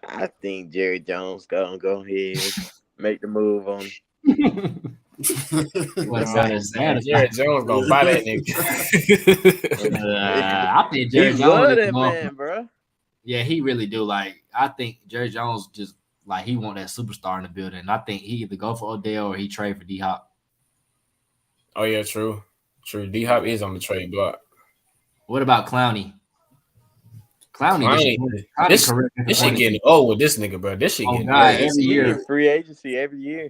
I think Jerry Jones gonna go ahead and make the move on him. What's Nah, that? Jared Jones gonna buy that nigga. I think Jerry He Jones love is that going- man, bro. Yeah, he really do. Like, I think Jerry Jones just like he want that superstar in the building. I think he either go for Odell or he trade for D Hop. Oh yeah, true. D Hop is on the trade block. What about Clowney? Clowney, This shit getting old with this nigga, bro. This shit Oh, getting God, old. every year. Free agency every year.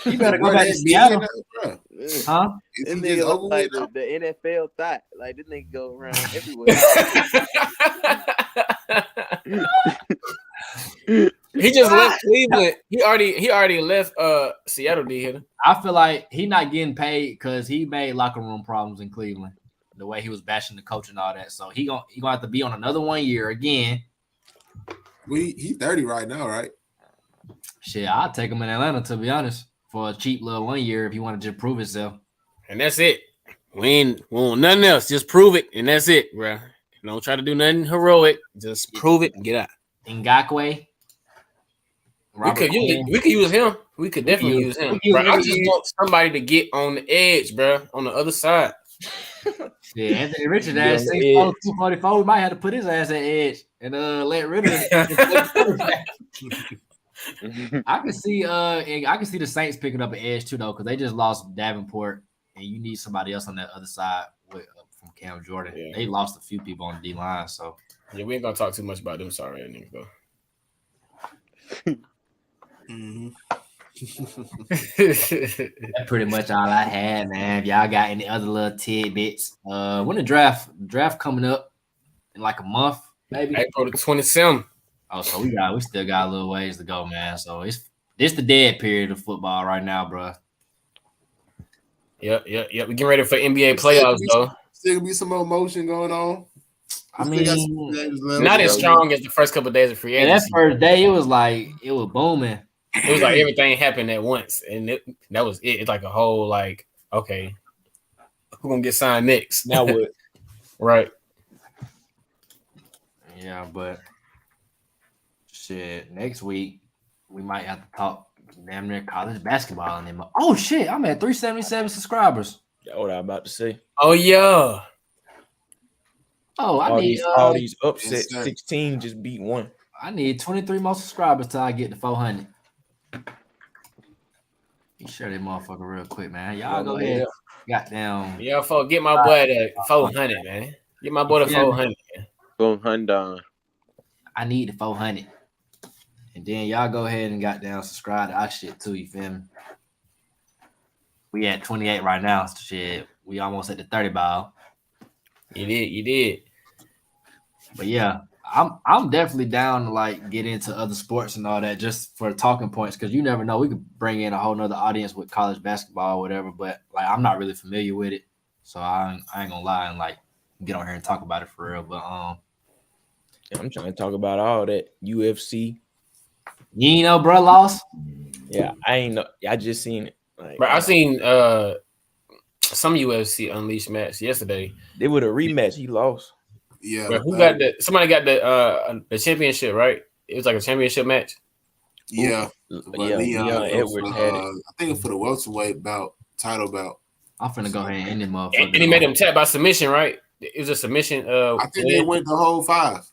You better go Bro, back to that's Seattle, it, bro. huh? If This he nigga just look over like with, the NFL thought. Like this nigga go around everywhere. He just left Cleveland. He already left Seattle, did I feel like he not getting paid because he made locker room problems in Cleveland. The way he was bashing the coach and all that. So he gonna have to be on another 1 year again. he's 30 right now, right? Shit, I'll take him in Atlanta, to be honest, for a cheap little 1 year if he want to just prove himself. And that's it. We want nothing else. Just prove it, and that's it, bro. Don't try to do nothing heroic. Just prove it and get out. Ngakwe. We could use him. We could definitely use him. Bro, I just want somebody to get on the edge, bro, on the other side. Yeah, Anthony Richardson Yeah, ass 6'4", 244. We might have to put his ass at edge and let Ritter. I can see the Saints picking up an edge too though, because they just lost Davenport, and you need somebody else on that other side from Cam Jordan. Yeah. They lost a few people on the D line, so Yeah, we ain't gonna talk too much about them. Sorry, niggas though. that's pretty much all I had, man. If y'all got any other little tidbits, when the draft coming up in like a month, maybe. April the 27th. Oh, so we still got a little ways to go, man. So this the dead period of football right now, bro. Yep. We getting ready for NBA playoffs though. Still be some more motion going on. I We still got some mean, games left. Not as strong as the first couple of days of free and that agency. first day, it was booming. It was like everything happened at once, and that was it. It's like a whole like, okay, who gonna get signed next? Now what? Right. Yeah, but shit, next week we might have to talk damn near college basketball and them. Oh shit, I'm at 377 subscribers. That's what I'm about to say. Oh yeah. Oh, All these upsets, Yes, sir. 16 just beat one. I need 23 more subscribers till I get to 400. You share that motherfucker real quick, man. Y'all go ahead. Goddamn. Yeah, folks, get my boy to 400, man. Get my boy to 400. Man. Boom, Hyundai. I need the 400. And then y'all go ahead and goddamn subscribe to our shit too, you feel me? We at 28 right now. So shit, we almost at the 30 ball. You did. But yeah, I'm definitely down to like get into other sports and all that just for talking points, because you never know. We could bring in a whole nother audience with college basketball or whatever, but like I'm not really familiar with it. So I ain't gonna lie and like get on here and talk about it for real. But Yeah, I'm trying to talk about all that UFC. you ain't know bro lost. Yeah, I ain't know. I just seen it. Like, But I seen some UFC Unleashed match yesterday. they would a rematch. He lost. Yeah. But who got somebody got the championship, right? It was like a championship match. Yeah. Yeah, But Leon Edwards had it. I think for the welterweight bout, title bout. I'm finna go ahead and end this motherfucker. And he made him tap by submission, right? It was a submission. I think they went the whole 5.